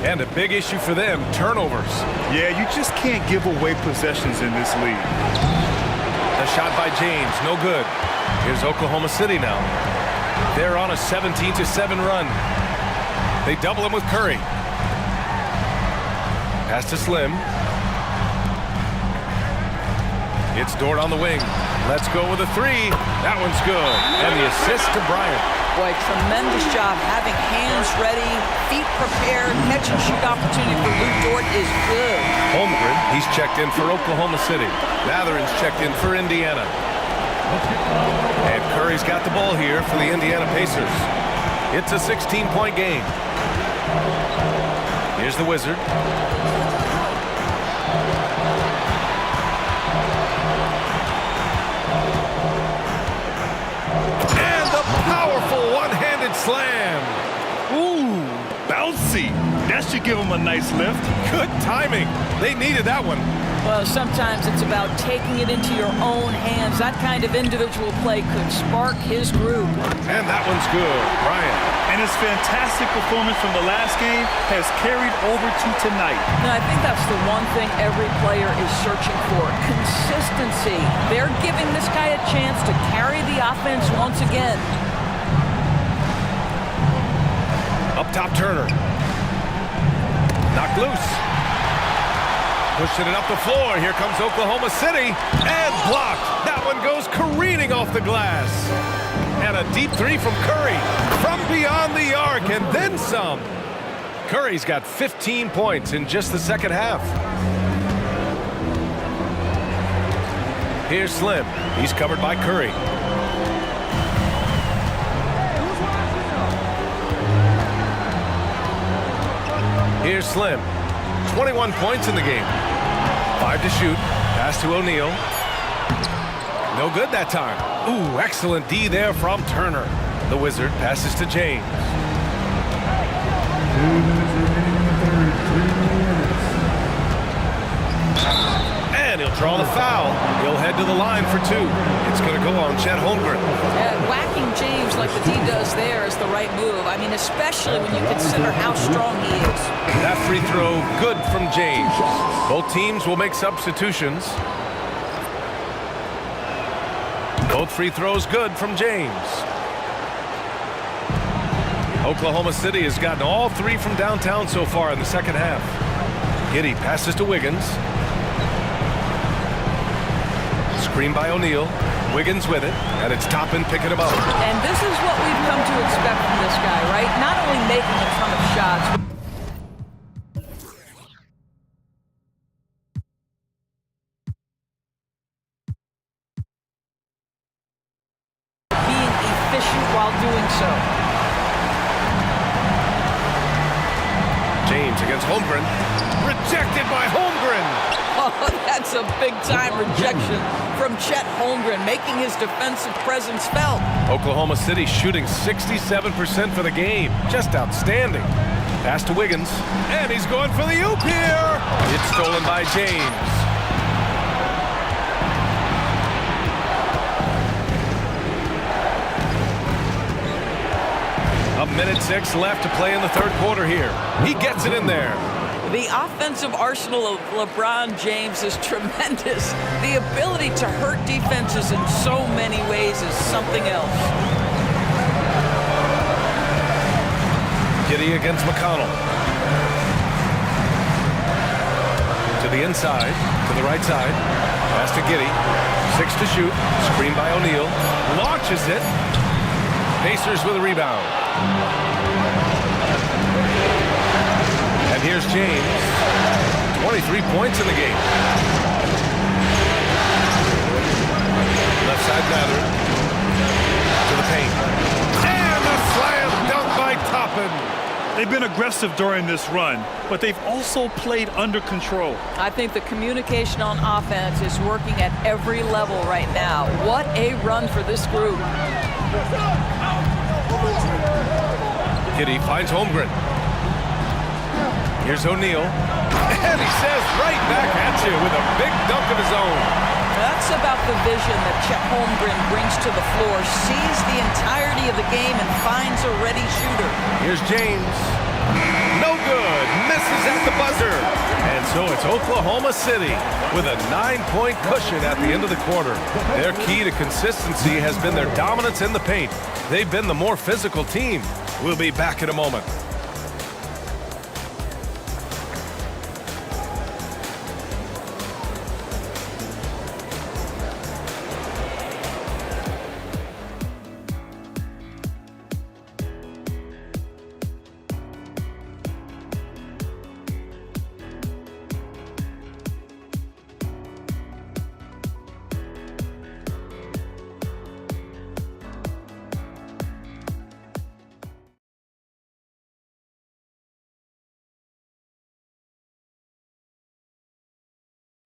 And a big issue for them, turnovers. Yeah, you just can't give away possessions in this league. A shot by James, no good. Here's Oklahoma City now. They're on a 17-7 run. They double him with Curry. Pass to Slim. It's Dort on the wing. Let's go with a 3. That one's good. And the assist to Bryant. Boy, tremendous job having hands ready, feet prepared, catch and shoot opportunity for Lou Dort is good. Holmgren, he's checked in for Oklahoma City. Matherin's checked in for Indiana. And Curry's got the ball here for the Indiana Pacers. It's a 16-point game. Here's the Wizard. Powerful one-handed slam. Ooh, bouncy. That should give him a nice lift. Good timing. They needed that one. Well, sometimes it's about taking it into your own hands. That kind of individual play could spark his group. And that one's good. Bryant. And his fantastic performance from the last game has carried over to tonight. And I think that's the one thing every player is searching for. Consistency. They're giving this guy a chance to carry the offense once again. Up top, Turner. Knocked loose. Pushing it up the floor. Here comes Oklahoma City. And blocked. That one goes careening off the glass. And a deep 3 from Curry. From beyond the arc and then some. Curry's got 15 points in just the second half. Here's Slim. He's covered by Curry. Cavaliers slim. 21 points in the game. 5 to shoot. Pass to O'Neal. No good that time. Ooh, excellent D there from Turner. The Wizard passes to James. 2 minutes remaining in the third. 3 minutes. And he'll draw the foul. He'll head to the line for 2. It's going to go on Chet Holmgren. Whacking James like the D does there is the right move. I mean, especially when you consider how strong he is. That free throw, good from James. Both teams will make substitutions. Both free throws good from James. Oklahoma City has gotten all 3 from downtown so far in the second half. Giddey passes to Wiggins. Screen by O'Neal. Wiggins with it, and it's Toppin picking him up. And this is what we've come to expect from this guy, right? Not only making a ton of shots, being efficient while doing so. James against Holmgren. Rejected by Holmgren. Oh, that's a big-time rejection from Chet Holmgren, making his defensive presence felt. Oklahoma City shooting 67% for the game. Just outstanding. Pass to Wiggins, and he's going for the oop here. It's stolen by James. A minute 6 left to play in the third quarter here. He gets it in there. The offensive arsenal of LeBron James is tremendous. The ability to hurt defenses in so many ways is something else. Giddey against McConnell. To the inside, to the right side. Pass to Giddey. 6 to shoot. Screen by O'Neal. Launches it. Pacers with a rebound. And here's James. 23 points in the game. Left side Mather. To the paint. And a slam dunk by Toppin. They've been aggressive during this run, but they've also played under control. I think the communication on offense is working at every level right now. What a run for this group. Giddey finds Holmgren. Here's O'Neal. And he says right back at you with a big dunk of his own. That's about the vision that Chet Holmgren brings to the floor. Sees the entirety of the game and finds a ready shooter. Here's James. No good. Misses at the buzzer. And so it's Oklahoma City with a 9-point cushion at the end of the quarter. Their key to consistency has been their dominance in the paint. They've been the more physical team. We'll be back in a moment.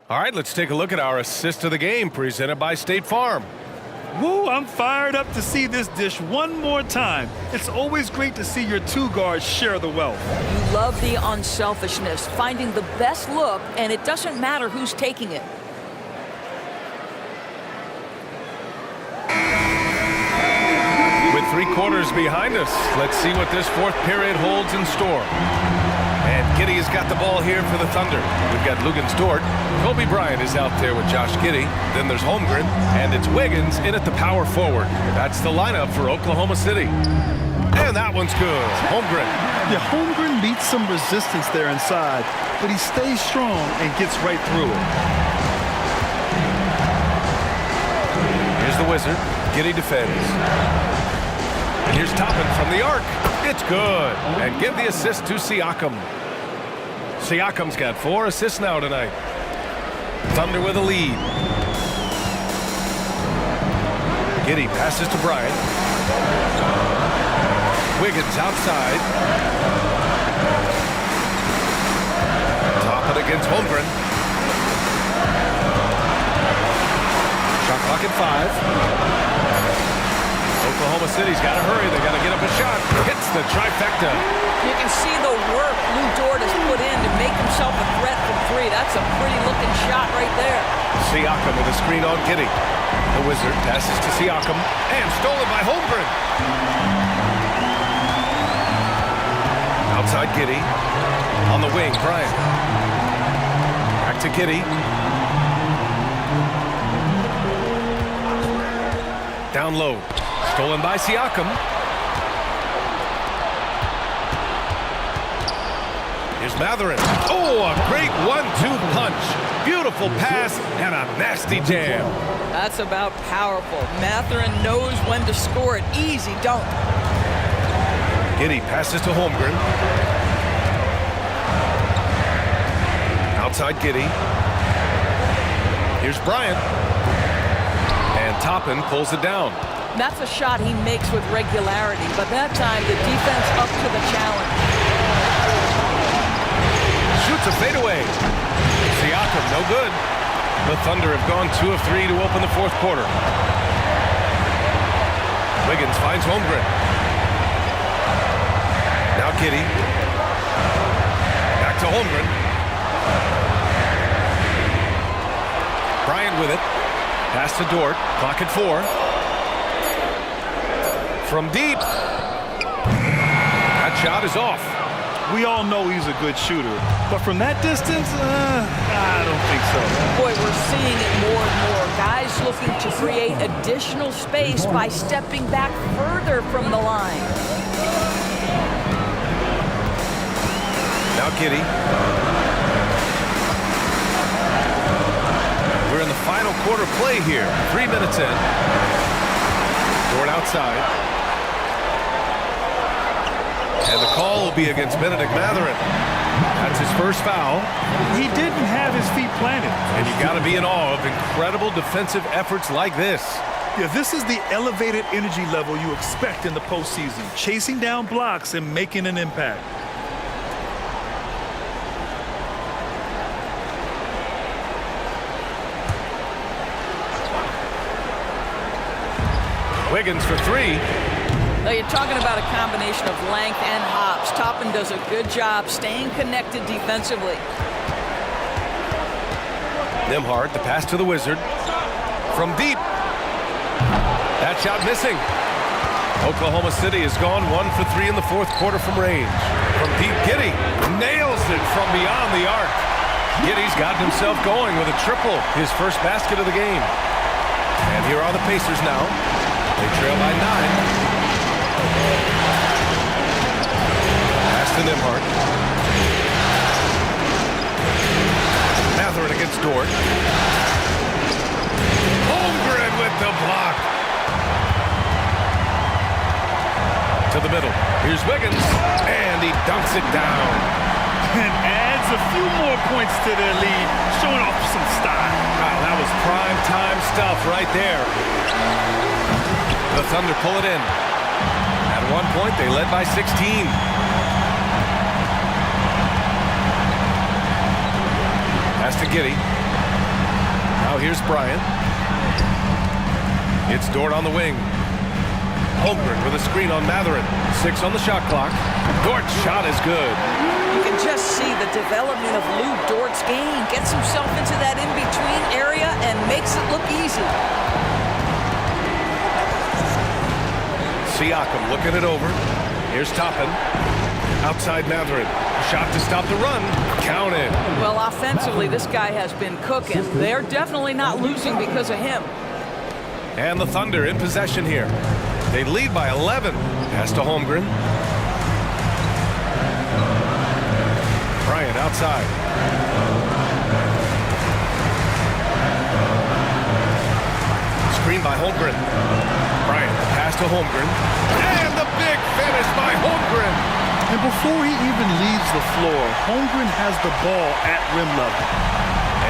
All right, let's take a look at our assist of the game presented by State Farm. Woo, I'm fired up to see this dish one more time. It's always great to see your 2 guards share the wealth. You love the unselfishness, finding the best look, and it doesn't matter who's taking it. With 3 quarters behind us, let's see what this fourth period holds in store. And Giddey has got the ball here for the Thunder. We've got Luguentz Dort. Kobe Bryant is out there with Josh Giddey. Then there's Holmgren, and it's Wiggins in at the power forward. That's the lineup for Oklahoma City. And that one's good. Holmgren. Yeah, Holmgren meets some resistance there inside, but he stays strong and gets right through it. Here's the Wizard. Giddey defends. And here's Toppin from the arc. It's good. And give the assist to Siakam. Siakam's got 4 assists now tonight. Thunder with a lead. Giddey passes to Bryant. Wiggins outside. against Holmgren. Shot clock at 5. Oklahoma City's got to hurry. They got to get up a shot. Hits the trifecta. You can see the work Lou Dort has put in to make himself a threat from 3. That's a pretty looking shot right there. Siakam with a screen on Giddey. The Wizard passes to Siakam and stolen by Holmgren. Outside Giddey. On the wing, Bryant. Back to Giddey. Down low. Stolen by Siakam. Here's Mathurin. Oh, a great 1-2 punch. Beautiful pass and a nasty jam. That's about powerful. Mathurin knows when to score it. Easy dunk. Giddey passes to Holmgren. Outside Giddey. Here's Bryant. And Toppin pulls it down. That's a shot he makes with regularity, but that time the defense up to the challenge. Shoots a fadeaway. Siakam, no good. The Thunder have gone 2 of 3 to open the 4th quarter. Wiggins finds Holmgren. Now Giddey. Back to Holmgren. Bryant with it. Pass to Dort. Clock at 4. From deep. That shot is off. We all know he's a good shooter, but from that distance, I don't think so. Boy, we're seeing it more and more. Guys looking to create additional space by stepping back further from the line. Now Giddey. We're in the final quarter play here. 3 minutes in. Dort outside. And the call will be against Benedict Mathurin. That's his first foul. He didn't have his feet planted. And you got to be in awe of incredible defensive efforts like this. Yeah, this is the elevated energy level you expect in the postseason. Chasing down blocks and making an impact. Wiggins for 3. Now you're talking about a combination of length and hops. Toppin does a good job staying connected defensively. Nembhard, the pass to the Wizard. From deep. That shot missing. Oklahoma City has gone 1 for 3 in the 4th quarter from range. From deep, Giddey nails it from beyond the arc. Giddey's gotten himself going with a triple, his first basket of the game. And here are the Pacers now. They trail by 9. Pass to Nembhard. Mathurin against Dort. Holmgren with the block. To the middle. Here's Wiggins. And he dunks it down. And adds a few more points to their lead, showing off some style. Wow, that was prime time stuff right there. The Thunder pull it in. At one point, they led by 16. Pass to Giddey. Now here's Bryant. It's Dort on the wing. Holmgren with a screen on Mathurin. 6 on the shot clock. Dort's shot is good. You can just see the development of Lou Dort's game. Gets himself into that in-between area and makes it look easy. Siakam looking it over. Here's Toppin. Outside Mathurin. Shot to stop the run. Counted. Well, offensively, this guy has been cooking. They're definitely not losing because of him. And the Thunder in possession here. They lead by 11. Pass to Holmgren. Bryant outside. Screen by Holmgren. Bryant, pass to Holmgren. And the big finish by Holmgren. And before he even leaves the floor, Holmgren has the ball at rim level.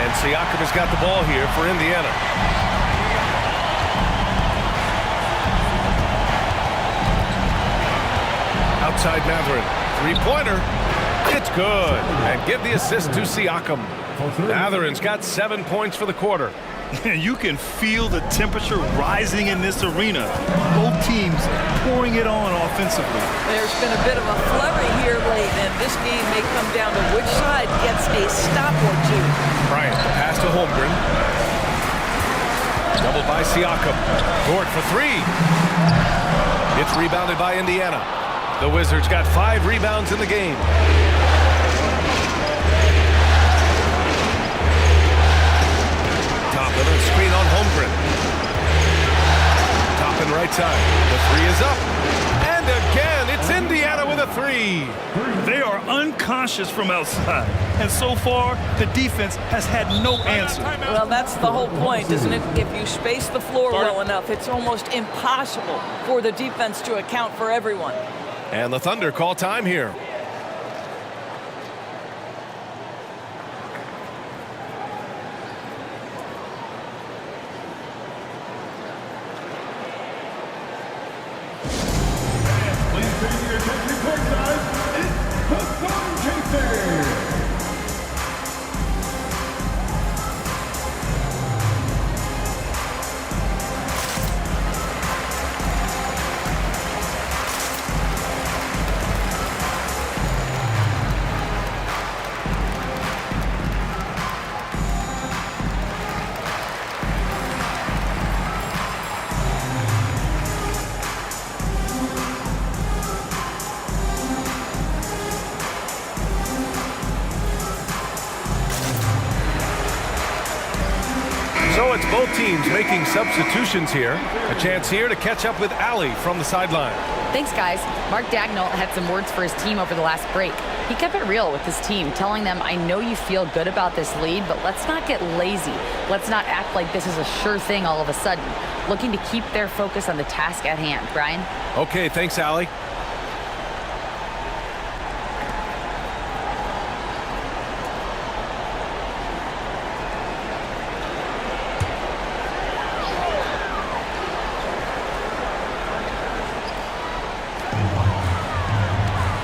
And Siakam has got the ball here for Indiana. Outside Mathurin. Three-pointer. It's good. And give the assist to Siakam. Matherin's got 7 points for the quarter. You can feel the temperature rising in this arena. Both teams pouring it on offensively. There's been a bit of a flurry here late, and this game may come down to which side gets a stop or two. Bryant, the pass to Holmgren. Doubled by Siakam. Dort for three. It's rebounded by Indiana. The Wizards got 5 rebounds in the game. Toppin, a screen on Holmgren. Toppin right side. The three is up. And again, it's Indiana with a three. They are unconscious from outside. And so far, the defense has had no answer. Well, that's the whole point, isn't it? If you space the floor well enough, it's almost impossible for the defense to account for everyone. And the Thunder call time here. So it's both teams making substitutions here. A chance here to catch up with Allie from the sideline. Thanks, guys. Mark Dagnall had some words for his team over the last break. He kept it real with his team, telling them, I know you feel good about this lead, but let's not get lazy. Let's not act like this is a sure thing all of a sudden. Looking to keep their focus on the task at hand. Brian? Okay, thanks, Allie.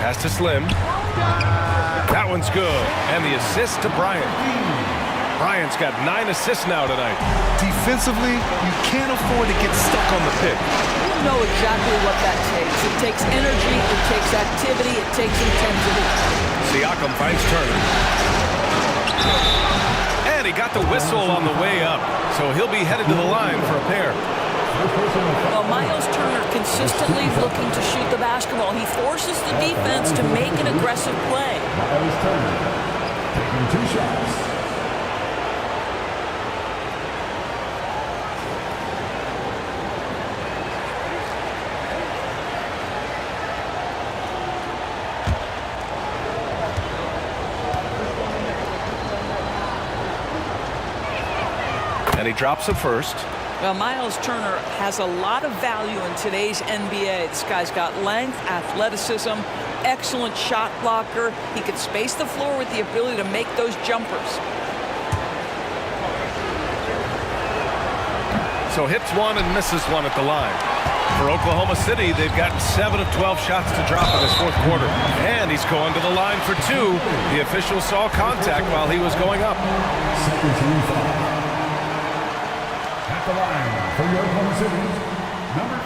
Pass to Slim. That one's good. And the assist to Bryant. Bryant's got 9 assists now tonight. Defensively, you can't afford to get stuck on the pick. You know exactly what that takes. It takes energy, it takes activity, it takes intensity. Siakam finds Turner. And he got the whistle on the way up. So he'll be headed to the line for a pair. Well, Myles Turner consistently looking to shoot the basketball. He forces the defense to make an aggressive play. Myles Turner taking 2 shots. And he drops it first. Well, Myles Turner has a lot of value in today's NBA. This guy's got length, athleticism, excellent shot blocker. He can space the floor with the ability to make those jumpers. So hits one and misses one at the line. For Oklahoma City, they've gotten 7 of 12 shots to drop in this fourth quarter. And he's going to the line for 2. The official saw contact while he was going up. Second team foul. At the line for your Oklahoma City, number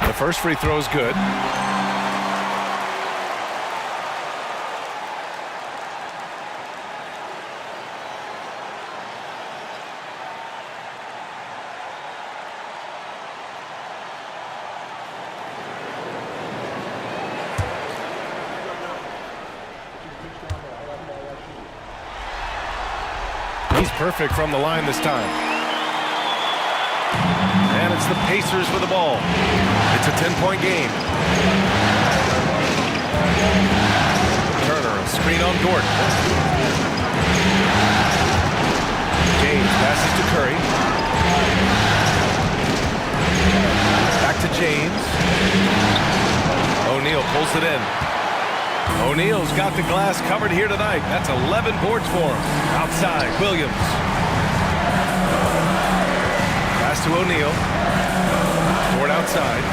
15. The first free throw is good. He's perfect from the line this time. And it's the Pacers with the ball. It's a 10-point game. Turner, a screen on Dort. James passes to Curry. Back to James. O'Neal pulls it in. O'Neal's got the glass covered here tonight. That's 11 boards for him. Outside, Williams. to O'Neal. Ford outside.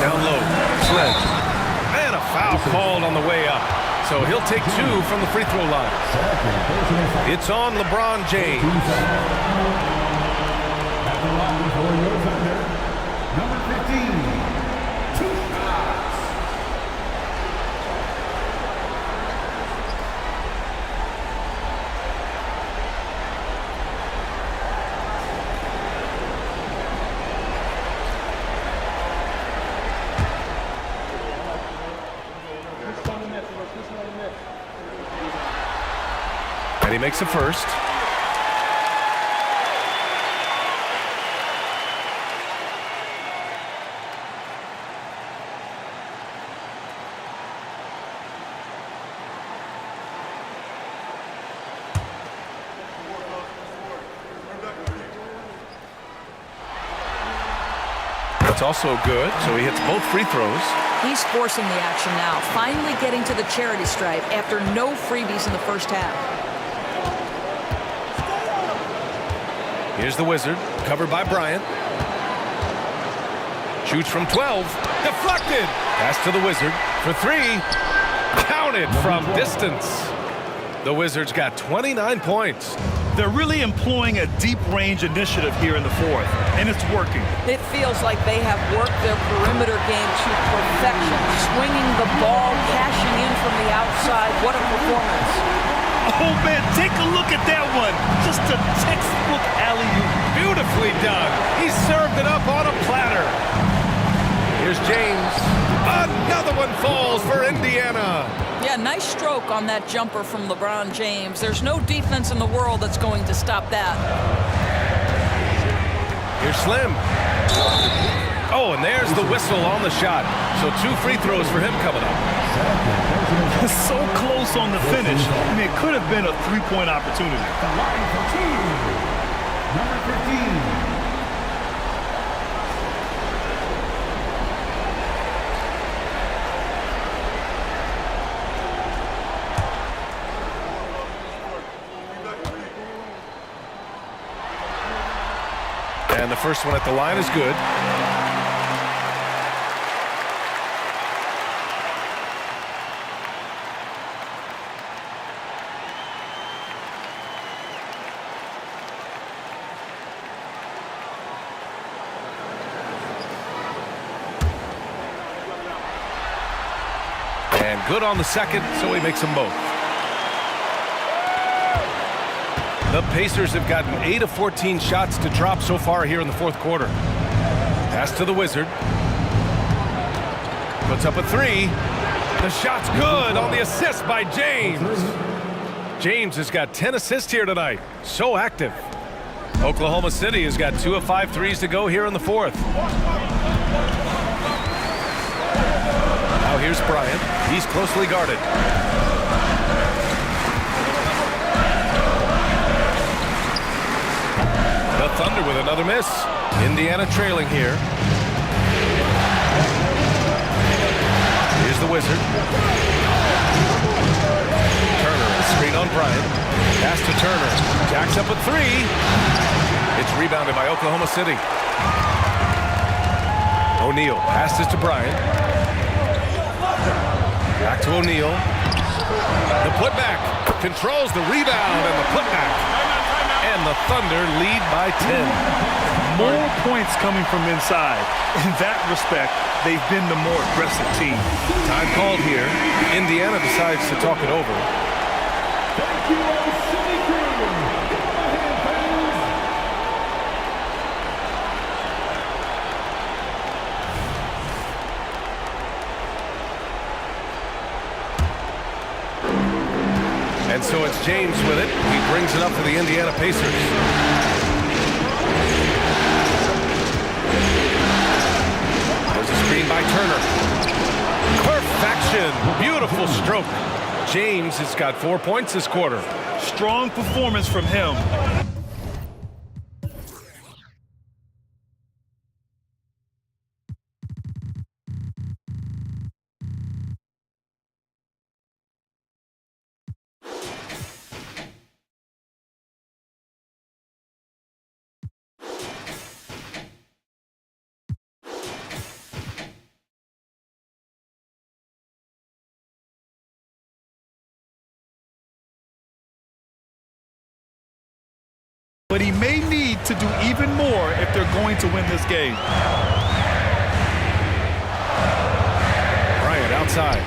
Down low. Sledge. And a foul called on the way up. So he'll take 2 from the free throw line. It's on LeBron James. At the line for your Thunder, number 15, 2 shots. And he makes the first. That's also good, so he hits both free throws. He's forcing the action now, finally getting to the charity stripe after no freebies in the first half. Here's the Wizard, covered by Bryant. Shoots from 12, deflected. Pass to the Wizard for 3. Counted from distance. The Wizards got 29 points. They're really employing a deep-range initiative here in the fourth, and it's working. It feels like they have worked their perimeter game to perfection, swinging the ball, cashing in from the outside. What a performance. Oh, man, take a look at that one. Just a textbook alley-oop. Beautifully done. He served it up on a platter. Here's James. Another one falls for Indiana. Yeah, nice stroke on that jumper from LeBron James. There's no defense in the world that's going to stop that. Here's Slim. Oh, and there's the whistle on the shot. So 2 free throws for him coming up. So close on the finish. I mean, it could have been a 3-point opportunity. The line for 2, number 15. And the first one at the line is good. And good on the second, so he makes them both. The Pacers have gotten 8 of 14 shots to drop so far here in the fourth quarter. Pass to the Wizard. Puts up a 3. The shot's good on the assist by James. James has got 10 assists here tonight. So active. Oklahoma City has got 2 of 5 threes to go here in the fourth. Now here's Bryant. He's closely guarded. The Thunder with another miss. Indiana trailing here. Here's the Wizard. Turner, screen on Bryant. Pass to Turner. Jacks up a 3. It's rebounded by Oklahoma City. O'Neal passes to Bryant. Back to O'Neal. The putback. Controls the rebound and the putback. And the Thunder lead by 10. More points coming from inside. In that respect, they've been the more aggressive team. Time called here. Indiana decides to talk it over. Thank you, City Crew. Go ahead, fans. And so it's James with it. He brings it up for the Indiana Pacers. There's a screen by Turner. Perfection. Beautiful stroke. James has got 4 points this quarter. Strong performance from him. but he may need to do even more if they're going to win this game. Bryant outside.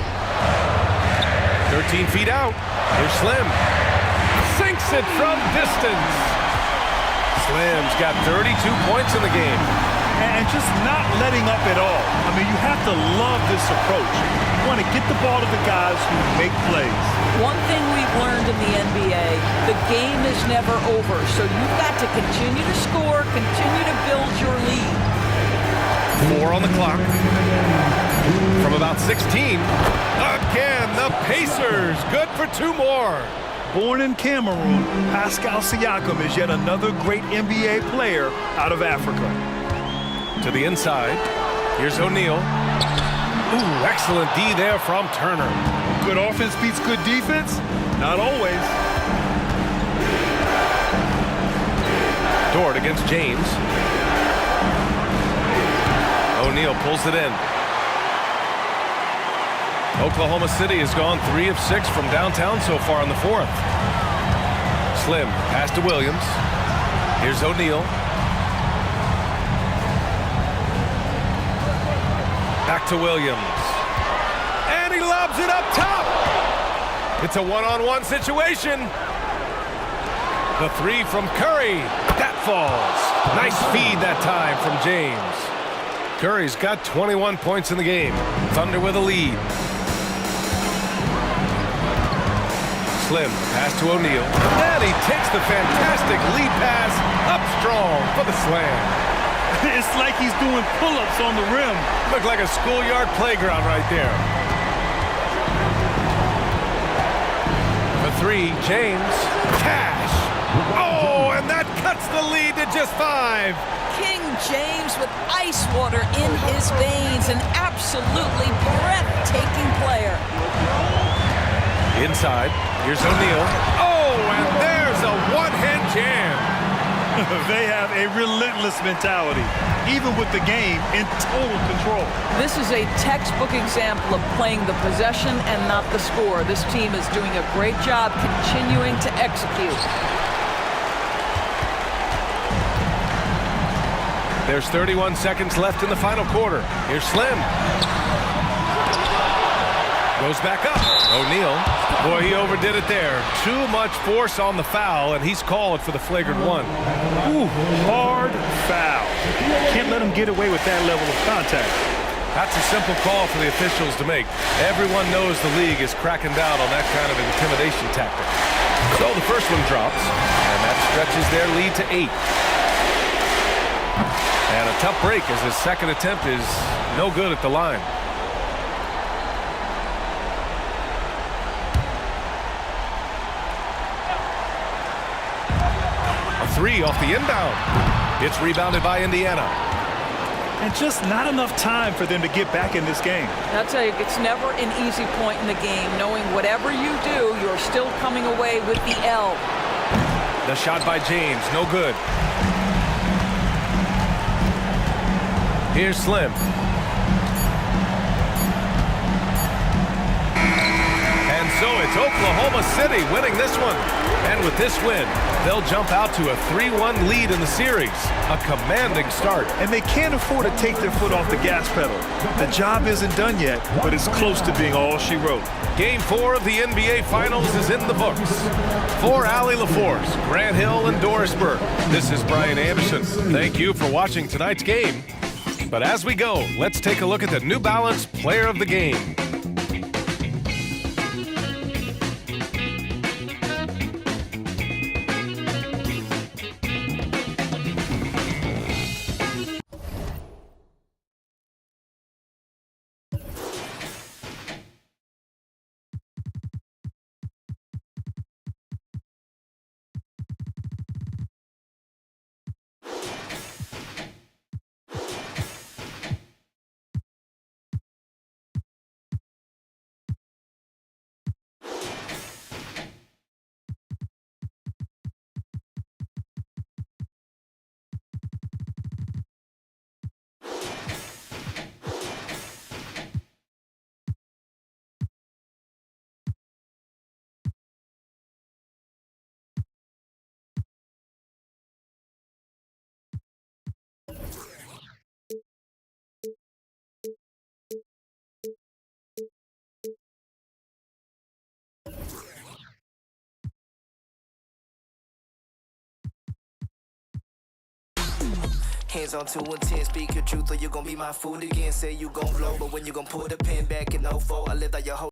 13 feet out. Here's Slim. Sinks it from distance. Slim's got 32 points in the game. And just not letting up at all. I mean, you have to love this approach. You want to get the ball to the guys who make plays. One thing we've learned in the NBA, the game is never over. So you've got to continue to score, continue to build your lead. 4 on the clock. From about 16. Again, the Pacers. Good for 2 more. Born in Cameroon, Pascal Siakam is yet another great NBA player out of Africa. To the inside. Here's O'Neal. Ooh, excellent D there from Turner. Good offense beats good defense? Not always. Dort against James. O'Neal pulls it in. Oklahoma City has gone 3 of 6 from downtown so far in the 4th. Slim, pass to Williams. Here's O'Neal. Back to Williams. And he lobs it up top. It's a one-on-one situation. The 3 from Curry. That falls. Nice feed that time from James. Curry's got 21 points in the game. Thunder with a lead. Slim, pass to O'Neal. And he takes the fantastic lead pass up strong for the slam. It's like he's doing pull-ups on the rim. Looked like a schoolyard playground right there. The 3, James. Cash. Oh, and that cuts the lead to just 5. King James with ice water in his veins, an absolutely breathtaking player. Inside, here's O'Neal. Oh, and there's a one-hand jam. They have a relentless mentality, even with the game in total control. This is a textbook example of playing the possession and not the score. This team is doing a great job continuing to execute. There's 31 seconds left in the final quarter. Here's Slim. Goes back up. O'Neal. Boy, he overdid it there. Too much force on the foul, and he's called for the flagrant 1. Ooh, hard foul. Can't let him get away with that level of contact. That's a simple call for the officials to make. Everyone knows the league is cracking down on that kind of intimidation tactic. So the first one drops, and that stretches their lead to 8. And a tough break as his second attempt is no good at the line. A 3 off the inbound. It's rebounded by Indiana. And just not enough time for them to get back in this game. I'll tell you, it's never an easy point in the game, knowing whatever you do, you're still coming away with the L. The shot by James, no good. Here's Slim. And so it's Oklahoma City winning this one. And with this win, they'll jump out to a 3-1 lead in the series. A commanding start. And they can't afford to take their foot off the gas pedal. The job isn't done yet, but it's close to being all she wrote. Game 4 of the NBA Finals is in the books. For Allie LaForce, Grant Hill, and Doris Burke, this is Brian Anderson. Thank you for watching tonight's game. But as we go, let's take a look at the New Balance Player of the Game. Hands on 2 and 10, speak your truth or you gon' be my fool again. Say you gon' blow, but when you gon' pull the pin back in 04, I lived out your whole